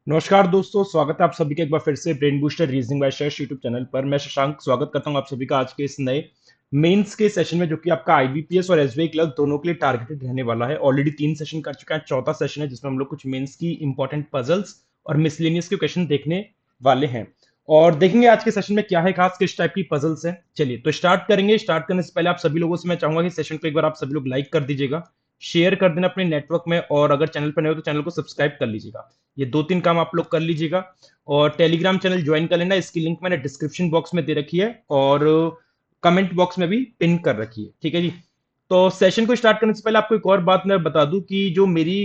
नमस्कार दोस्तों, स्वागत है आप सभी का एक बार फिर से ब्रेन बूस्टर रीजनिंग बाय शेष यूट्यूब चैनल पर। मैं शशांक स्वागत करता हूं आप सभी का आज के इस नए मेंस के सेशन में, जो कि आपका आईबीपीएस और एसबीआई क्लर्क दोनों के लिए टारगेटेड रहने वाला है। ऑलरेडी 3 सेशन कर चुका है, चौथा सेशन है जिसमें हम लोग कुछ मेंस की इंपॉर्टेंट पजल्स और मिसलेनियस के क्वेश्चन देखने वाले हैं। और देखेंगे आज के सेशन में क्या है खास, किस टाइप की पजल्स है। चलिए तो स्टार्ट करेंगे। स्टार्ट करने से पहले आप सभी लोगों से मैं चाहूंगा कि सेशन को एक बार आप सभी लोग लाइक कर दीजिएगा, शेयर कर देना अपने नेटवर्क में, और अगर चैनल पर नए हो तो चैनल को सब्सक्राइब कर लीजिएगा। ये 2-3 काम आप लोग कर लीजिएगा। और टेलीग्राम चैनल ज्वाइन कर लेना, इसकी लिंक मैंने डिस्क्रिप्शन बॉक्स में दे रखी है और कमेंट बॉक्स में भी पिन कर रखी है। ठीक है जी। तो सेशन को स्टार्ट करने से पहले आपको एक और बात मैं बता दूं कि जो मेरी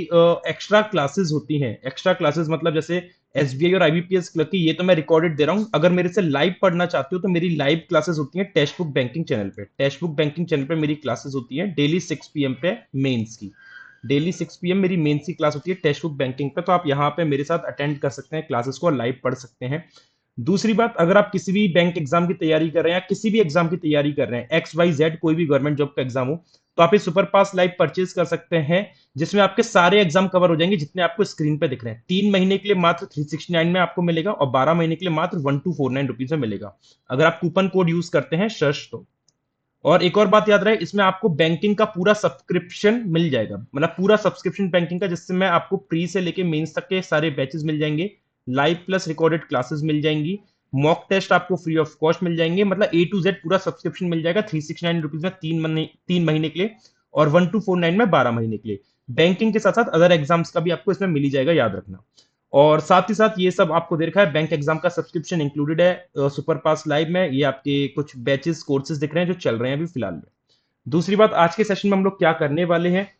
एक्स्ट्रा क्लासेस होती हैं, एक्स्ट्रा क्लासेस मतलब जैसे एसबीआई और आईबीपीएस क्लर्क की, ये तो मैं रिकॉर्डेड दे रहा हूं। अगर मेरे से लाइव पढ़ना चाहते हो तो मेरी लाइव क्लासेस होती हैं टेक्स्ट बुक बैंकिंग चैनल पे। टेक्स्ट बुक बैंकिंग चैनल पे मेरी क्लासेस होती हैं डेली 6 PM पे मेंस की। डेली 6 PM मेरी मेंस की क्लास होती है टेक्स्ट बुक बैंकिंग पे। तो आप यहाँ पे मेरे साथ अटेंड कर सकते हैं क्लासेस को, लाइव पढ़ सकते हैं। दूसरी बात, अगर आप किसी भी बैंक एग्जाम की तैयारी कर रहे हैं या किसी भी एग्जाम की तैयारी कर रहे हैं, XYZ कोई भी गवर्नमेंट जॉब का एग्जाम हो, तो आप ये सुपर पास लाइव परचेज कर सकते हैं, जिसमें आपके सारे एग्जाम कवर हो जाएंगे जितने आपको स्क्रीन पे दिख रहे हैं। 3 महीने के लिए मात्र 369 में आपको मिलेगा और 12 महीने के लिए मात्र 1249 रुपीज में मिलेगा, अगर आप कूपन कोड यूज करते हैं सर्च तो। और एक और बात याद रहे, इसमें आपको बैंकिंग का पूरा सब्सक्रिप्शन मिल जाएगा, मतलब पूरा सब्सक्रिप्शन बैंकिंग का, जिससे मैं आपको प्री से लेके मेंस तक के सारे बैचेस मिल जाएंगे, लाइव प्लस रिकॉर्डेड क्लासेस मिल जाएंगी, मॉक टेस्ट आपको फ्री ऑफ कॉस्ट मिल जाएंगे, मतलब A to Z पूरा सब्सक्रिप्शन मिल जाएगा 369 रुपीज में 3 महीने के लिए, और 1249 में 12 महीने के लिए। बैंकिंग के साथ साथ अदर एग्जाम्स का भी आपको इसमें मिल ही जाएगा, याद रखना। और साथ ही साथ ये सब आपको दे रखा है, बैंक एग्जाम का सब्सक्रिप्शन इंक्लूडेड है सुपर पास लाइव में। ये आपके कुछ बैचेस कोर्सेज दिख रहे हैं जो चल रहे हैं अभी फिलहाल में। दूसरी बात, आज के सेशन में हम लोग क्या करने वाले हैं।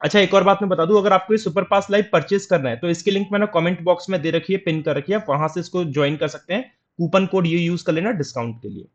अच्छा, एक और बात मैं बता दूं, अगर आपको ये सुपर पास लाइव परचेज करना है तो इसकी लिंक मैंने कमेंट बॉक्स में दे रखी है, पिन कर रखी है, वहां से इसको ज्वाइन कर सकते हैं। कूपन कोड ये यूज कर लेना डिस्काउंट के लिए।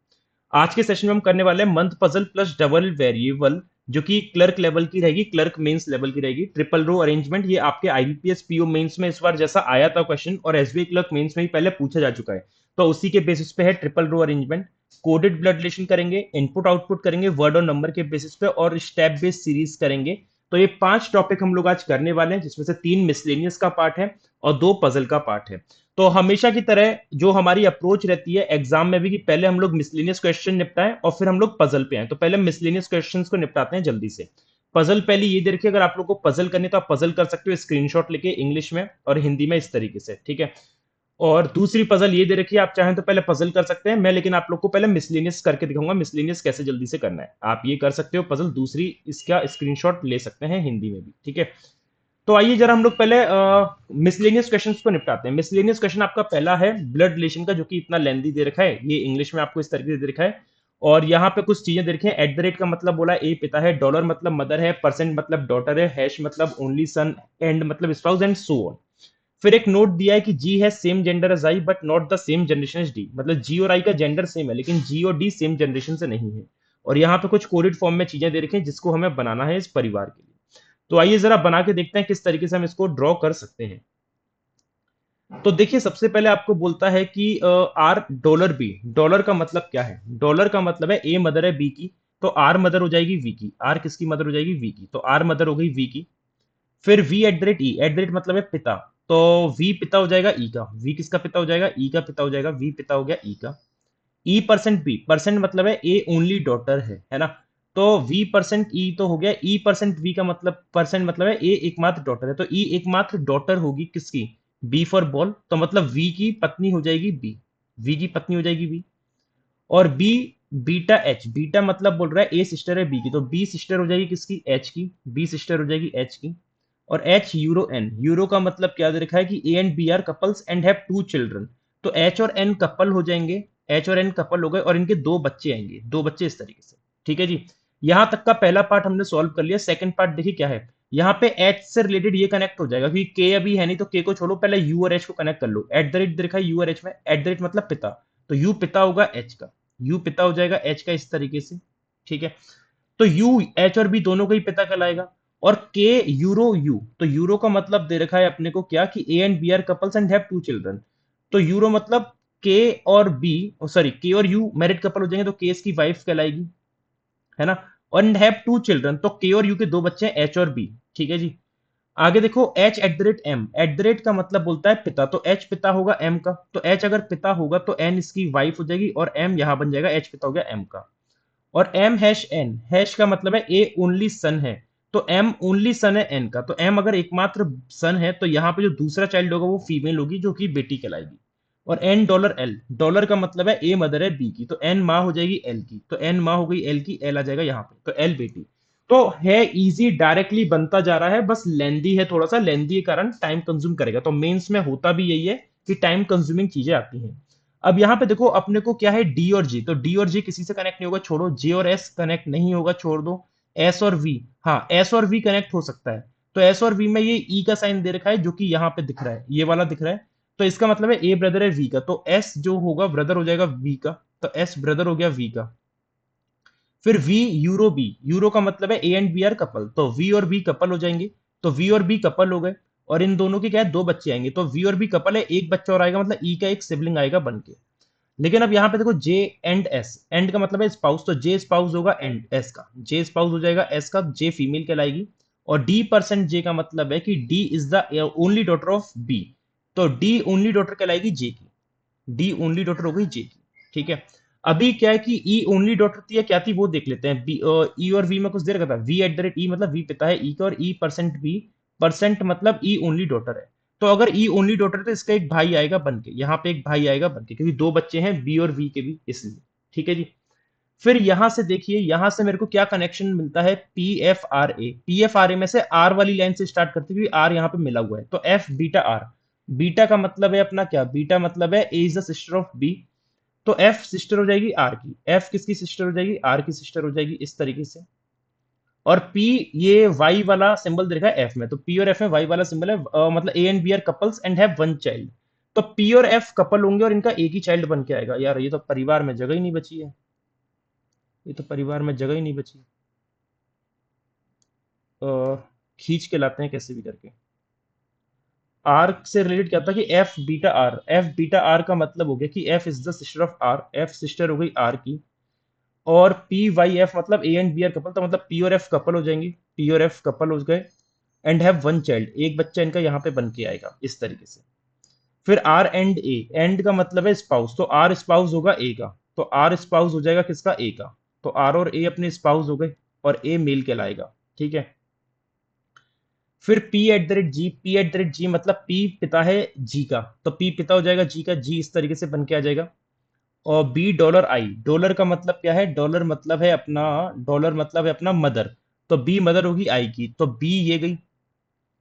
आज के सेशन में हम करने वाले हैं month puzzle plus double variable, जो कि क्लर्क लेवल की रहेगी, क्लर्क मेंस लेवल की रहेगी। ट्रिपल रो अरेंजमेंट, ये आपके आईबीपीएस पीओ मेंस में इस बार जैसा आया था क्वेश्चन, और एसबीआई क्लर्क मेंस में भी पहले पूछा जा चुका है, तो उसी के बेसिस पे है ट्रिपल रो अरेंजमेंट। कोडेड ब्लड रिलेशन करेंगे, इनपुट आउटपुट करेंगे वर्ड और नंबर के बेसिस पे, और स्टेप बेस्ड सीरीज करेंगे। तो ये 5 टॉपिक हम लोग आज करने वाले हैं, जिसमें से 3 मिसलेनियस का पार्ट है और 2 पजल का पार्ट है। तो हमेशा की तरह जो हमारी अप्रोच रहती है एग्जाम में भी, कि पहले हम लोग मिसलेनियस क्वेश्चन निपटाएं और फिर हम लोग पजल पे आए। तो पहले मिसलेनियस क्वेश्चंस को निपटाते हैं जल्दी से। पजल पहले ये दे रखिए, अगर आप लोग को पजल करने तो आप पजल कर सकते हो स्क्रीनशॉट लेके, इंग्लिश में और हिंदी में इस तरीके से, ठीक है। और दूसरी पजल ये दे रखी है, आप चाहें तो पहले पजल कर सकते हैं, मैं लेकिन आप लोग को पहले मिसलेनियस करके दिखाऊंगा, मिसलेनियस कैसे जल्दी से करना है। आप ये कर सकते हो पजल, दूसरी इसका स्क्रीनशॉट ले सकते हैं हिंदी में भी, ठीक है। तो आइए जरा हम लोग पहले मिसलेनियस क्वेश्चंस को निपटाते हैं। मिसलेनियस क्वेश्चन आपका पहला है ब्लड रिलेशन का, जो कि इतना लेंदी दे रखा है, ये इंग्लिश में आपको इस तरीके से दे रखा है। और यहाँ पे कुछ चीजें दे रखी हैं। एट द रेट का मतलब बोला ए पिता है, डॉलर मतलब मदर है, परसेंट मतलब डॉटर है, हैश मतलब ओनली सन, एंड मतलब स्पाउस, एंड सो ऑन। फिर एक नोट दिया है कि जी है same gender as I but not the same generation as D, मतलब जी और आई का जेंडर सेम है लेकिन जी और डी सेम जनरेशन से नहीं है। और यहाँ पे कुछ कोडेड फॉर्म में चीजें दे रखी हैं जिसको हमें बनाना है इस परिवार के लिए। तो आइए जरा बना के देखते हैं किस तरीके से हम इसको ड्रॉ कर सकते हैं। तो देखिए, सबसे पहले आपको बोलता है कि आर डॉलर बी। डॉलर का मतलब क्या है? डॉलर का मतलब है ए मदर है बी की, तो आर मदर हो जाएगी वी की। आर किसकी मदर हो जाएगी? वी की, तो आर मदर हो गई वी की। फिर V at the rate E, at the rate मतलब है पिता, तो वी पिता हो जाएगा ई का। वी किसका पिता हो जाएगा? ई का पिता हो जाएगा, वी पिता हो गया ई का। ई परसेंट बी, परसेंट मतलब है ए ओनली डॉटर है ना, तो वी परसेंट ई तो हो गया। ई परसेंट वी का मतलब, परसेंट मतलब है ए एकमात्र डॉटर है, तो ई एकमात्र डॉटर होगी किसकी? बी फॉर बॉल, तो मतलब वी की पत्नी हो जाएगी बी। वी की पत्नी हो जाएगी बी। और बी बीटा एच, बीटा मतलब बोल रहा है ए सिस्टर है बी की, तो बी सिस्टर हो जाएगी किसकी? एच की। बी सिस्टर हो जाएगी एच की। और एच यूरो एन, यूरो का मतलब क्या दे रखा है कि A and B are couples and have 2 children, तो एच और एन कपल हो जाएंगे। एच और एन कपल हो गए और इनके 2 बच्चे आएंगे, 2 बच्चे इस तरीके से, ठीक है जी। यहां तक का पहला पार्ट हमने सॉल्व कर लिया। सेकंड पार्ट देखिए क्या है। यहाँ पे एच से रिलेटेड ये कनेक्ट हो जाएगा, क्योंकि के अभी है नहीं, तो के को छोड़ो, पहले यू और एच को कनेक्ट कर लो। एट द रेट देखा यू और एच में, एट द रेट मतलब पिता, तो यू पिता होगा एच का, यू पिता हो जाएगा एच का इस तरीके से, ठीक है। तो यू एच और बी दोनों का ही पिता कहलाएगा। और के यूरो यू, तो यूरो का मतलब दे रखा है अपने को क्या, कि A and B are couples and have 2 children, तो यूरो मतलब के और बी, सॉरी के और यू मैरिड कपल हो जाएंगे, तो के इसकी वाइफ कहलाएगी, है ना। और हैव 2 चिल्ड्रन, तो के और यू के 2 बच्चे हैं एच और बी, ठीक है जी। आगे देखो H at the rate M, at the rate का मतलब बोलता है पिता, तो एच पिता होगा एम का, तो एच अगर पिता होगा तो एन इसकी वाइफ हो जाएगी और एम यहां बन जाएगा, एच पिता हो गया एम का। और एम हैश एन, हैश का मतलब है ए ओनली सन है, तो एम ओनली सन है एन का, तो एम अगर एकमात्र सन है तो यहाँ पे जो दूसरा चाइल्ड होगा वो फीमेल होगी जो कि बेटी कहलाएगी। और एन डॉलर एल, डॉलर का मतलब है ए मदर है बी की, तो एन माँ हो जाएगी एल की, तो एन माँ हो गई एल की, एल आ जाएगा यहाँ पे, तो एल बेटी। तो है इजी, डायरेक्टली बनता जा रहा है, बस लेंदी है, थोड़ा सा लेंदी के कारण टाइम कंज्यूम करेगा, तो मेंस में होता भी यही है कि टाइम कंज्यूमिंग चीजें आती हैं। अब यहाँ पे देखो अपने को क्या है डी और जी, तो डी और जी किसी से कनेक्ट नहीं होगा, छोड़ो, जे और एस कनेक्ट नहीं होगा, छोड़ दो। एस और वी, हाँ एस और वी कनेक्ट हो सकता है, तो एस और वी में ये ई का साइन दे रखा है जो कि यहाँ पे दिख रहा है, ये वाला दिख रहा है, तो इसका मतलब है ए ब्रदर है वी का, तो एस जो होगा ब्रदर हो जाएगा वी का, तो एस ब्रदर हो गया वी का। फिर वी यूरो बी, यूरो का मतलब है A and B are couple, तो वी और बी कपल हो जाएंगे, तो वी और बी कपल हो गए, और इन दोनों के क्या है, दो बच्चे आएंगे, तो वी और बी कपल है, एक बच्चा और आएगा, मतलब ई का एक सिबलिंग आएगा बन के। लेकिन अब यहाँ पे देखो जे एंड एस, एंड का मतलब है स्पाउस, तो जे स्पाउस होगा एंड एस का, जे स्पाउस हो जाएगा एस का, जे फीमेल कहलाएगी। और डी परसेंट जे का मतलब है कि D is the only daughter of B, तो डी ओनली डॉटर कहलाएगी जे की, डी ओनली डॉटर हो गई जे की, ठीक है। अभी क्या है कि ई ओनली डॉटर थी या क्या थी वो देख लेते हैं, बी ई और वी में कुछ देर रखा था, वी एट द रेट ई मतलब वी पिता है ई का, और ई परसेंट बी, परसेंट मतलब ई ओनली डॉटर है, तो अगर ई ओनली डॉटर है तो इसका एक भाई आएगा बन के, यहाँ पे एक भाई आएगा बन के, क्योंकि दो बच्चे हैं बी और वी के भी, इसलिए, ठीक है जी। फिर यहां से देखिए, यहां से मेरे को क्या कनेक्शन मिलता है, P F R A, P F R A में से आर वाली लाइन से स्टार्ट करते हुए आर यहाँ पे मिला हुआ है, तो एफ बीटा आर, बीटा का मतलब है अपना क्या, बीटा मतलब है A is the sister of B, तो एफ सिस्टर हो जाएगी आर की, एफ किसकी सिस्टर हो जाएगी, आर की सिस्टर हो जाएगी, इस तरीके से। और पी, ये वाई वाला सिंबल देखा है एफ में, तो पी और एफ में वाई वाला सिंबल है, मतलब A and B are couples and have one child, तो पी और एफ कपल होंगे और इनका एक ही चाइल्ड बन के आएगा, यार ये तो परिवार में जगह ही नहीं बची है, ये तो परिवार में जगह ही नहीं बची। खींच के लाते हैं कैसे भी करके। आर से रिलेटेड क्या था कि F beta R, F beta R का मतलब हो गया कि F is the sister of R, F sister हो गई आर की। और पी वाई एफ मतलब A and B are couple, तो मतलब पी और एफ कपल हो जाएंगे, पी और एफ कपल हो गए, एंड हैव वन चाइल्ड, एक बच्चा इनका यहाँ पे बन के आएगा इस तरीके से। फिर आर एंड ए, एंड का मतलब है स्पाउस, तो आर स्पाउस होगा ए का, तो आर स्पाउस हो जाएगा किसका, ए का, तो आर और ए अपने स्पाउस हो गए, और ए मेल कहलाएगा, ठीक है। फिर P at the rate G, P at the rate G मतलब पी पिता है जी का, तो पी पिता हो जाएगा जी का, जी इस तरीके से बन के आ जाएगा। और बी डॉलर आई, डॉलर का मतलब क्या है, डॉलर मतलब है अपना, डॉलर मतलब है अपना मदर, तो बी मदर होगी आई की, तो बी ये गई।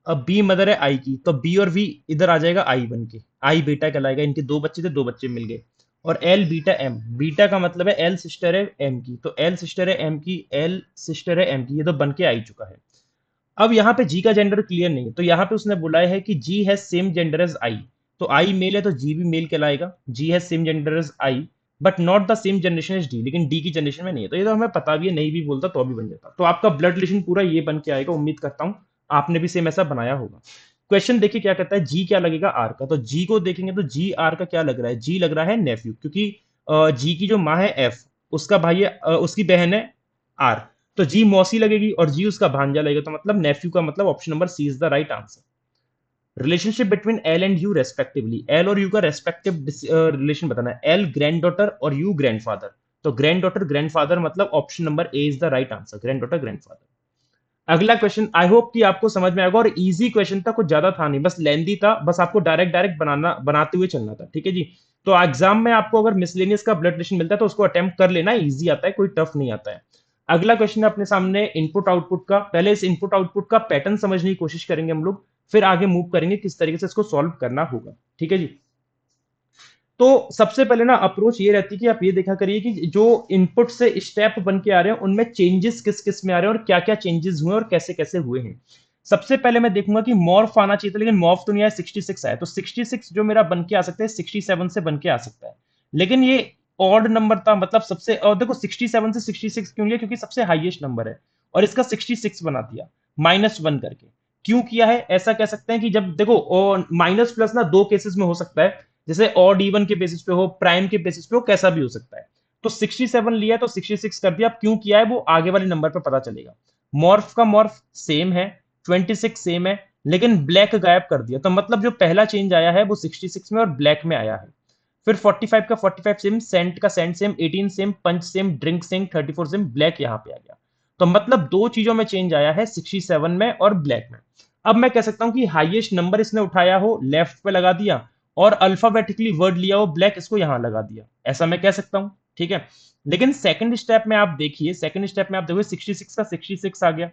अब बी मदर है आई की, तो बी और वी इधर आ जाएगा आई बन के, आई बेटा कहलाएगा, इनके दो बच्चे थे, दो बच्चे मिल गए। और एल बीटा एम, बीटा का मतलब है एल सिस्टर है एम की, तो एल सिस्टर है एम की, एल सिस्टर है एम की, ये तो बन के आ ही चुका है। अब यहाँ पे जी का जेंडर क्लियर नहीं है, तो यहाँ पे उसने बोला है कि G has same gender as I, तो आई मेल है तो जी भी मेल कहलाएगा, G has same gender as I, but not the same generation as D, लेकिन डी की जनरेशन में नहीं है, तो ये तो हमें पता भी है, नहीं भी बोलता तो भी बन जाता, तो आपका ब्लड रिलेशन पूरा ये बन के आएगा, उम्मीद करता हूँ आपने भी सेम ऐसा बनाया होगा। क्वेश्चन देखिए क्या कहता है, जी क्या लगेगा आर का, तो जी को देखेंगे तो जी आर का क्या लग रहा है, जी लग रहा है नेफ्यू, क्योंकि जी की जो माँ है एफ, उसका भाई है, उसकी बहन है आर, तो जी मौसी लगेगी और जी उसका भांजा लगेगा, तो मतलब नेफ्यू का मतलब option number C is the right answer. Relationship between L and U respectively, L और यू का रेस्पेक्टिव रिलेशन बताना है, एल ग्रैंड डॉटर और यू ग्रैंड फादर, तो ग्रैंड डॉटर ग्रैंड फादर मतलब option number A is the right answer, granddaughter grandfather. अगला question I hope कि आपको समझ में आएगा, और इजी क्वेश्चन था, कुछ ज्यादा था नहीं, बस लेंदी था, बस आपको डायरेक्ट डायरेक्ट बनाते हुए चलना था, ठीक है जी। तो एग्जाम में आपको अगर मिसलेनियस का ब्लड रिलेशन मिलता है तो उसको अटेम्प्ट कर लेना, इजी आता है, कोई टफ नहीं आता है। अगला क्वेश्चन है अपने सामने इनपुट आउटपुट का, पहले इस इनपुट आउटपुट का पैटर्न समझने की कोशिश करेंगे हम लोग, फिर आगे मूव करेंगे किस तरीके से इसको सॉल्व करना होगा, ठीक है जी। तो सबसे पहले ना अप्रोच ये रहती है कि आप ये देखा करिए कि जो इनपुट से स्टेप बन के आ रहे हैं उनमें चेंजेस किस किस में आ रहे हैं और क्या क्या चेंजेस हुए और कैसे कैसे हुए हैं। सबसे पहले मैं देखूंगा कि मॉर्फ आना चाहिए था, लेकिन मॉर्फ तो नहीं आया, 66 आया, तो 66 जो मेरा बन के आ सकता है 67 से बन के आ सकता है, लेकिन ये ऑड नंबर था, मतलब सबसे, और देखो 67 से 66 क्यों लिया, क्योंकि सबसे हाईएस्ट नंबर है, और इसका 66 बना दिया -1 करके। क्यों किया है, ऐसा कह सकते हैं कि जब देखो माइनस प्लस ना दो केसेस में हो सकता है, जैसे ऑड इवन के बेसिस पे हो, प्राइम के बेसिस पे हो, कैसा भी हो सकता है। तो 67 लिया तो 66 कर दिया, अब क्यों किया है वो आगे वाले नंबर पे पता चलेगा। मॉर्फ का मॉर्फ सेम है, 26 सेम है, लेकिन ब्लैक गायब कर दिया, तो मतलब जो पहला चेंज आया है वो 66 में और ब्लैक में आया है। फिर 45 का 45 सेम, सेंट का cent same, 18 same, punch same, drink same, 34 same, black यहाँ पे आ गया। तो मतलब दो चीजों में चेंज आया है, 67 में और ब्लैक में। अब मैं कह सकता हूं कि हाईएस्ट नंबर इसने उठाया हो, लेफ्ट पे लगा दिया, और अल्फाबेटिकली वर्ड लिया हो ब्लैक, इसको यहां लगा दिया, ऐसा मैं कह सकता हूं, ठीक है। लेकिन सेकंड स्टेप में आप देखिए, सेकंड स्टेप में आप देखिए 66 का 66 आ गया।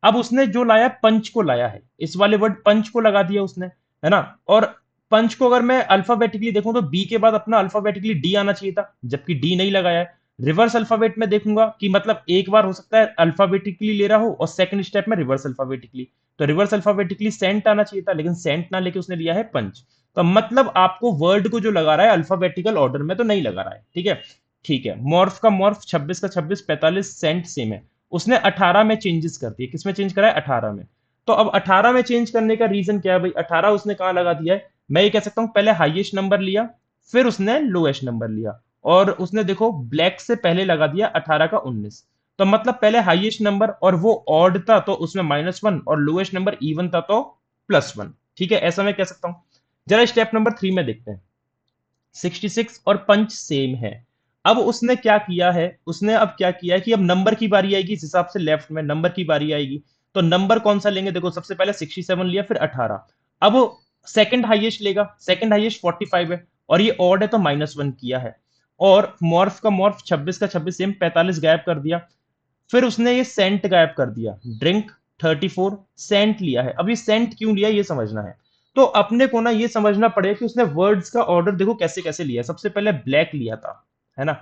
अब उसने जो लाया पंच को लाया है, इस वाले वर्ड पंच को लगा दिया उसने, है ना। और पंच को अगर मैं अल्फाबेटिकली देखूं तो बी के बाद अपना अल्फाबेटिकली डी आना चाहिए था, जबकि डी नहीं लगाया है। रिवर्स अल्फाबेट में देखूंगा कि मतलब एक बार हो सकता है अल्फाबेटिकली ले रहा हो और सेकंड स्टेप में रिवर्स अल्फाबेटिकली, तो रिवर्स अल्फाबेटिकली सेंट आना चाहिए था, लेकिन सेंट ना लेके उसने लिया है पंच। तो मतलब आपको वर्ड को जो लगा रहा है अल्फाबेटिकल ऑर्डर में तो नहीं लगा रहा है, ठीक है। ठीक है, मॉर्फ का मॉर्फ, 26 का 26, 45 सेंट सेम है। उसने 18 में चेंजेस कर दिए, किसमें चेंज करा है, 18 में। तो अब 18 में चेंज करने का रीजन क्या है भाई, 18 उसने कहां लगा दिया है, मैं ये कह सकता हूं पहले हाईएस्ट नंबर लिया, फिर उसने लोएस्ट नंबर लिया, और उसने देखो ब्लैक से पहले लगा दिया 18 का 19। तो मतलब पहले हाईएस्ट नंबर और वो ऑड था तो उसमें -1, और लोएस्ट नंबर इवन था तो +1, ठीक है, ऐसा मैं कह सकता हूं। जरा स्टेप नंबर 3 में देखते हैं। 66 और पंच सेम है। अब उसने क्या किया है, उसने अब क्या किया है कि अब नंबर की बारी आएगी, इस हिसाब से लेफ्ट में नंबर की बारी आएगी। तो नंबर कौन सा लेंगे, देखो सबसे पहले 67 लिया, फिर 18। अब सेकंड हाईएस्ट लेगा, सेकंड हाईएस्ट 45 है, और ये ऑड है तो -1 किया है। और मॉर्फ का मॉर्फ, 26 का 26 सेम, 45 गायब कर दिया। फिर उसने ये सेंट गायब कर दिया, ड्रिंक 34, सेंट लिया है। अब ये सेंट क्यों लिया ये समझना है। तो अपने को ना ये समझना पड़ेगा कि उसने वर्ड्स का ऑर्डर देखो कैसे कैसे लिया। सबसे पहले ब्लैक लिया था, है ना।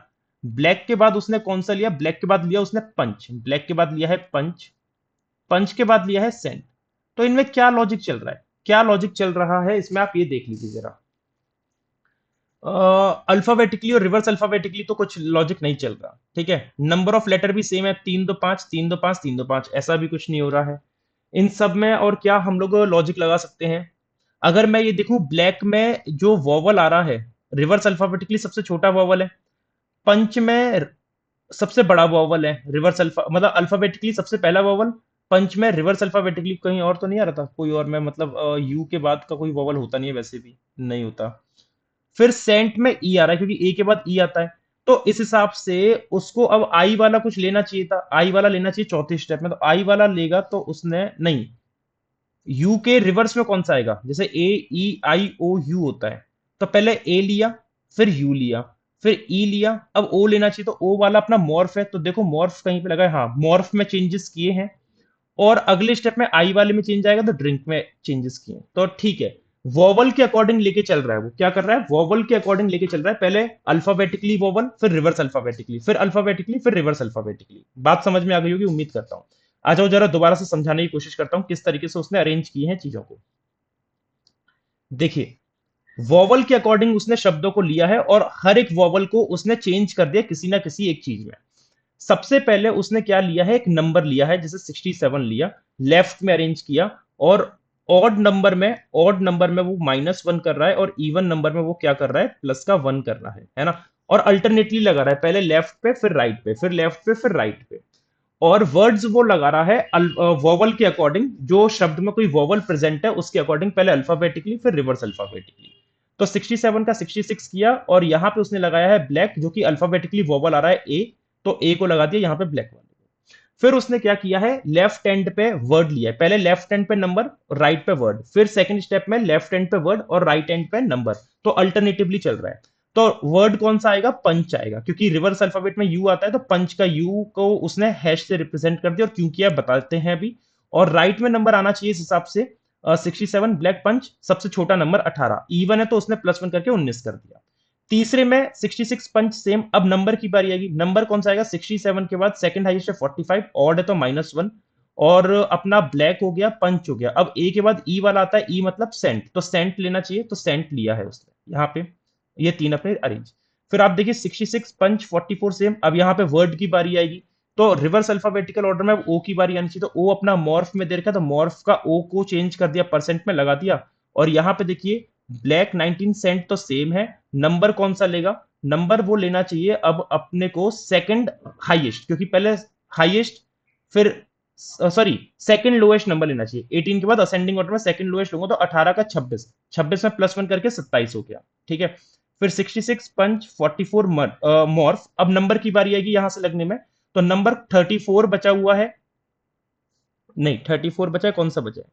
ब्लैक के बाद उसने कौन सा लिया, ब्लैक के बाद लिया उसने पंच, ब्लैक के बाद लिया है पंच, पंच के बाद लिया है सेंट। तो इनमें क्या लॉजिक चल रहा है, क्या लॉजिक चल रहा है इसमें, आप ये देख लीजिए जरा। अल्फाबेटिकली और रिवर्स अल्फाबेटिकली तो कुछ लॉजिक नहीं चल रहा, ठीक है। नंबर ऑफ लेटर भी सेम है, 3 2 5 3 2 5 3 2 5, ऐसा भी कुछ नहीं हो रहा है इन सब में। और क्या हम लोग लॉजिक लगा सकते हैं, अगर मैं ये देखूं ब्लैक में जो वॉवल आ रहा है, रिवर्स अल्फाबेटिकली सबसे छोटा वॉवल है, पंच में सबसे बड़ा वॉवल है, रिवर्स अल्फा मतलब अल्फाबेटिकली सबसे पहला वॉवल, पंच में रिवर्स अल्फाबेटिकली कहीं और तो नहीं आ रहा था कोई और में, मतलब यू के बाद का कोई वॉवल होता नहीं है, वैसे भी नहीं होता। फिर सेंट में ई आ रहा है क्योंकि ए के बाद ई आता है। तो इस हिसाब से उसको अब आई वाला कुछ लेना चाहिए था, आई वाला लेना चाहिए चौथे स्टेप में, तो आई वाला लेगा तो उसने नहीं। यू के रिवर्स में कौन सा आएगा, जैसे ए ई आई ओ यू होता है, तो पहले ए लिया, फिर यू लिया, फिर ई लिया, अब ओ लेना चाहिए, तो ओ वाला अपना मॉर्फ है, तो देखो मॉर्फ कहीं पे लगा है, हाँ मॉर्फ में चेंजेस किए हैं। और अगले स्टेप में आई वाले में चेंज आएगा तो ड्रिंक में चेंजेस किए, तो ठीक है। वॉवल के अकॉर्डिंग लेके चल रहा है, वो क्या कर रहा है, वॉवल के अकॉर्डिंग लेके चल रहा है, पहले अल्फाबेटिकली वॉवल, फिर रिवर्स अल्फाबेटिकली, फिर अल्फाबेटिकली, फिर रिवर्स अल्फाबेटिकली। बात समझ में आ गई होगी उम्मीद करता हूं। आ जाओ जरा दोबारा से समझाने की कोशिश करता हूं किस तरीके से उसने अरेंज किए हैं चीजों को। देखिए, वॉवल के अकॉर्डिंग उसने शब्दों को लिया है और हर एक वॉवल को उसने चेंज कर दिया किसी ना किसी एक चीज में। सबसे पहले उसने क्या लिया है, एक नंबर लिया है, जैसे 67 लिया, लेफ्ट में अरेंज किया, और ऑड नंबर में वो -1 कर रहा है, और इवन नंबर में वो क्या कर रहा है, प्लस का 1 कर रहा है ना। और अल्टरनेटली लगा रहा है, पहले लेफ्ट पे फिर राइट पे, फिर लेफ्ट पे फिर राइट पे। और वर्ड्स वो लगा रहा है वॉवल के अकॉर्डिंग, जो शब्द में कोई वॉवल प्रेजेंट है उसके अकॉर्डिंग, पहले अल्फाबेटिकली फिर रिवर्स अल्फाबेटिकली। तो 67 का 66 किया, और यहां पे उसने लगाया है ब्लैक, जो कि अल्फाबेटिकली वॉवल आ रहा है ए, तो ए को लगा दिया यहां पे ब्लैक वाले को। फिर उसने क्या किया है, लेफ्ट एंड पे वर्ड लिया है, पहले लेफ्ट एंड पे नंबर, राइट पे वर्ड, फिर सेकंड स्टेप में लेफ्ट एंड पे वर्ड और राइट एंड पे नंबर, तो अल्टरनेटिवली चल रहा है। तो वर्ड कौन सा आएगा, पंच आएगा, क्योंकि रिवर्स अल्फाबेट में यू आता है, तो पंच का यू को उसने हैश से रिप्रेजेंट कर दिया, और क्यों किया बताते हैं अभी। और राइट में नंबर आना चाहिए इस हिसाब से 67 ब्लैक पंच, सबसे छोटा नंबर 18, इवन है तो उसने +1 करके 19 कर दिया। तीसरे में 66 पंच सेम, अब नंबर की बारी आएगी, नंबर कौन सा आएगा, 67 के बाद सेकंड हाईएस्ट है 45, ऑड है तो -1, और अपना ब्लैक हो गया, पंच हो गया। अब ए के बाद ई वाला आता है, ई मतलब सेंट, तो सेंट लेना चाहिए, तो सेंट लिया है उसने यहाँ पे। ये तीन अपने अरेंज। फिर आप देखिए 66 पंच 44 सेम, अब यहाँ पे वर्ड की बारी आएगी, तो रिवर्स अल्फाबेटिकल ऑर्डर में ओ की बारी आनी चाहिए, तो ओ अपना मॉर्फ में दे रखा है, तो मॉर्फ का ओ को चेंज कर दिया, परसेंट में लगा दिया। और यहाँ पे देखिए ब्लैक 19 सेंट तो सेम है, नंबर कौन सा लेगा, नंबर वो लेना चाहिए अब अपने को सेकंड हाईएस्ट, क्योंकि पहले हाईएस्ट, फिर सॉरी सेकंड लोएस्ट नंबर लेना चाहिए। 18 के बाद असेंडिंग ऑर्डर में सेकंड लोएस्ट लूंगा तो 18 का 26, 26 में +1 करके 27 हो गया। ठीक है, फिर 66 पंच 44 मॉर्फ। अब नंबर की बारी आएगी यहां से लगने में, तो नंबर 34 बचा हुआ है, नहीं 34 बचा है, कौन सा बचा है,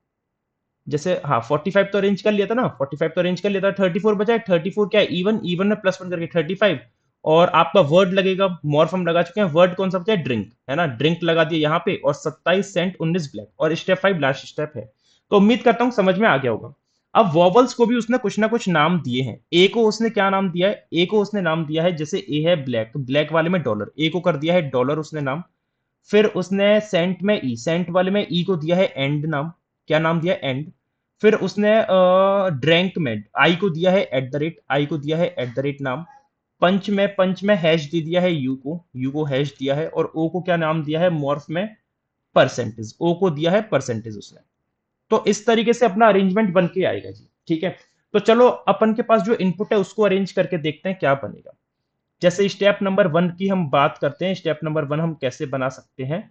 जैसे हाँ 45 तो अरेंज कर लिया था ना, 45 तो अरेंज कर लिया था, 34 बचा है। 34 क्या है, इवन, इवन में +1 करके 35। और आपका वर्ड लगेगा, मॉर्फ हम लगा चुके हैं, वर्ड कौन सा बचा है, ड्रिंक, है ना, ड्रिंक लगा दिया यहाँ पे, और 27 सेंट 19 ब्लैक, और स्टेप 5 लास्ट स्टेप है। तो उम्मीद करता हूँ समझ में आ गया होगा। अब वॉवल्स को भी उसने कुछ ना कुछ नाम दिए हैं। ए को उसने क्या नाम दिया है, ए को उसने नाम दिया है, जैसे ए है ब्लैक, तो ब्लैक वाले में डॉलर, ए को कर दिया है डॉलर उसने नाम। फिर उसने सेंट में ई, सेंट वाले में ई को दिया है एंड नाम, क्या नाम दिया है, एंड। फिर उसने ड्रैंक में आई को दिया है एट द रेट, आई को दिया है एट द रेट नाम। पंच में, पंच में हैश दे दिया है यू को हैश दिया है, और ओ को क्या नाम दिया है, मॉर्फ में परसेंटेज, ओ को दिया है परसेंटेज उसने। तो इस तरीके से अपना अरेंजमेंट बन के आएगा जी। ठीक है, तो चलो अपन के पास जो इनपुट है उसको अरेंज करके देखते हैं क्या बनेगा। जैसे स्टेप नंबर 1 की हम बात करते हैं, स्टेप नंबर 1 हम कैसे बना सकते हैं।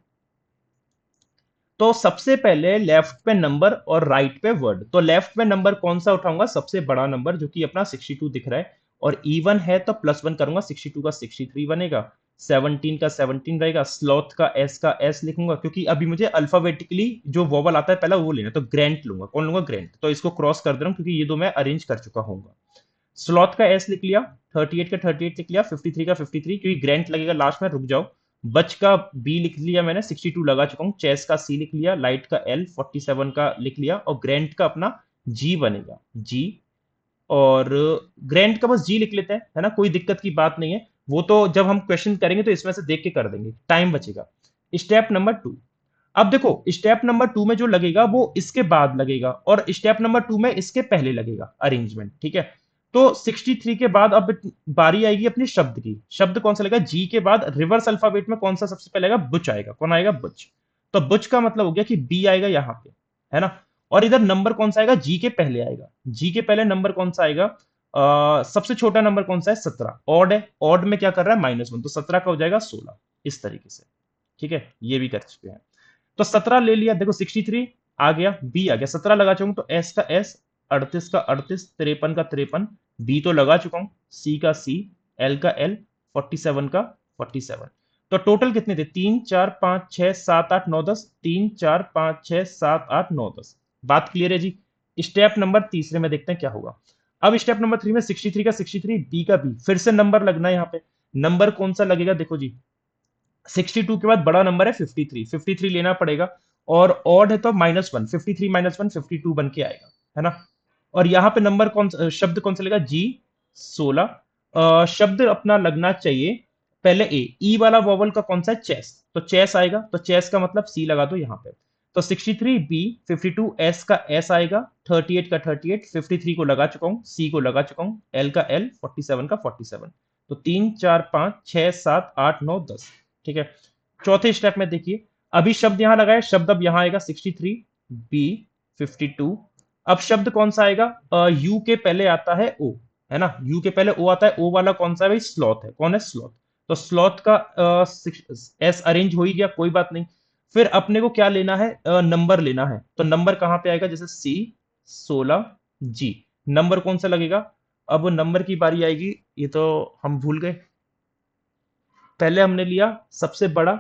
तो सबसे पहले लेफ्ट पे नंबर और राइट पे वर्ड। तो लेफ्ट में नंबर कौन सा उठाऊंगा, सबसे बड़ा नंबर जो कि अपना 62 दिख रहा है, और इवन है तो +1 करूंगा, 62 का 63 बनेगा, 17 का 17 रहेगा। स्लॉथ का एस लिखूंगा, क्योंकि अभी मुझे अल्फाबेटिकली जो वोवल आता है पहला वो लेना, तो ग्रेंट लूंगा, कौन लूंगा, ग्रेंट। तो इसको क्रॉस कर दे रहा हूं क्योंकि ये दो मैं अरेंज कर चुका हूँ। स्लॉथ का एस लिख लिया, 38 का 38 लिख लिया, 53 का 53, क्योंकि ग्रेंट लगेगा लास्ट में, रुक जाओ। बच का बी लिख लिया मैंने, 62 लगा चुका हूँ। चेस का सी लिख लिया, लाइट का एल, 47 का लिख लिया, और ग्रेंट का अपना जी बनेगा, जी। और ग्रेंट का बस जी लिख लेते हैं, है ना, कोई दिक्कत की बात नहीं है। वो तो जब हम क्वेश्चन करेंगे तो इसमें से देख के कर देंगे, टाइम बचेगा। स्टेप नंबर 2, अब देखो स्टेप नंबर 2 में जो लगेगा वो इसके बाद लगेगा, और स्टेप नंबर 2 में इसके पहले लगेगा अरेंजमेंट। ठीक है, तो 63 के बाद अब बारी आएगी अपनी शब्द की। शब्द कौन सा लगेगा, जी के बाद रिवर्स अल्फाबेट में कौन सा सबसे पहले आएगा, बुच आएगा, कौन आएगा, बुच। तो बुच का मतलब हो गया कि बी आएगा यहाँ पे, है ना। और इधर नंबर कौन सा आएगा, जी के पहले आएगा, जी के पहले नंबर कौन सा आएगा, सबसे छोटा नंबर कौन सा है, 17, ऑड है, ऑड में क्या कर रहा है, -1, तो 17 का हो जाएगा 16, इस तरीके से। ठीक है, ये भी कर चुके हैं। तो 17 ले लिया, देखो 63 आ गया, बी आ गया, 17 लगा चुका हूं, तो एस का एस, 38 का 38, 53 का 53, बी तो लगा चुका हूं, सी का सी, एल का एल, 47 का 47। तो टोटल कितने थे, 3 4 5 6 7 8 9 10, 3 4 5 6 7 8 9 10। बात क्लियर है जी। स्टेप नंबर तीसरे में देखते हैं क्या होगा। अब स्टेप नंबर 3 में 63 का 63, बी का बी, फिर से नंबर लगना है यहाँ पे। नंबर कौन सा लगेगा, देखो जी, 62 के बाद बड़ा नंबर है 53, 53 लेना पड़ेगा, और ऑड है तो -1, 53 -1 52 बन के आएगा, है ना। और यहाँ पे नंबर कौन सा, शब्द कौन सा लगेगा, जी 16। शब्द अपना लगना चाहिए पहले ए, ई वाला वॉवल का कौन सा है, चेस, तो चेस आएगा, तो चेस का मतलब सी लगा दो यहाँ पे। तो 63 बी, 52 एस का एस आएगा, 38 का 38, 53 को लगा चुका हूँ, सी को लगा चुका हूँ, एल का एल, 47 का 47। तो 3 4 5 6 7 8 9 10। ठीक है, चौथे स्टेप में देखिए, अभी शब्द यहां लगाए, शब्द अब यहां आएगा 63 बी 52। अब शब्द कौन सा आएगा, यू के पहले आता है ओ, है ना, यू के पहले ओ आता है, ओ वाला कौन सा है भाई, स्लॉथ है, कौन है, स्लॉथ। तो स्लॉथ का एस अरेंज हो ही गया, कोई बात नहीं। फिर अपने को क्या लेना है, नंबर लेना है, तो नंबर कहां पे आएगा, जैसे सी 16 जी, नंबर कौन सा लगेगा। अब नंबर की बारी आएगी, ये तो हम भूल गए, पहले हमने लिया सबसे बड़ा,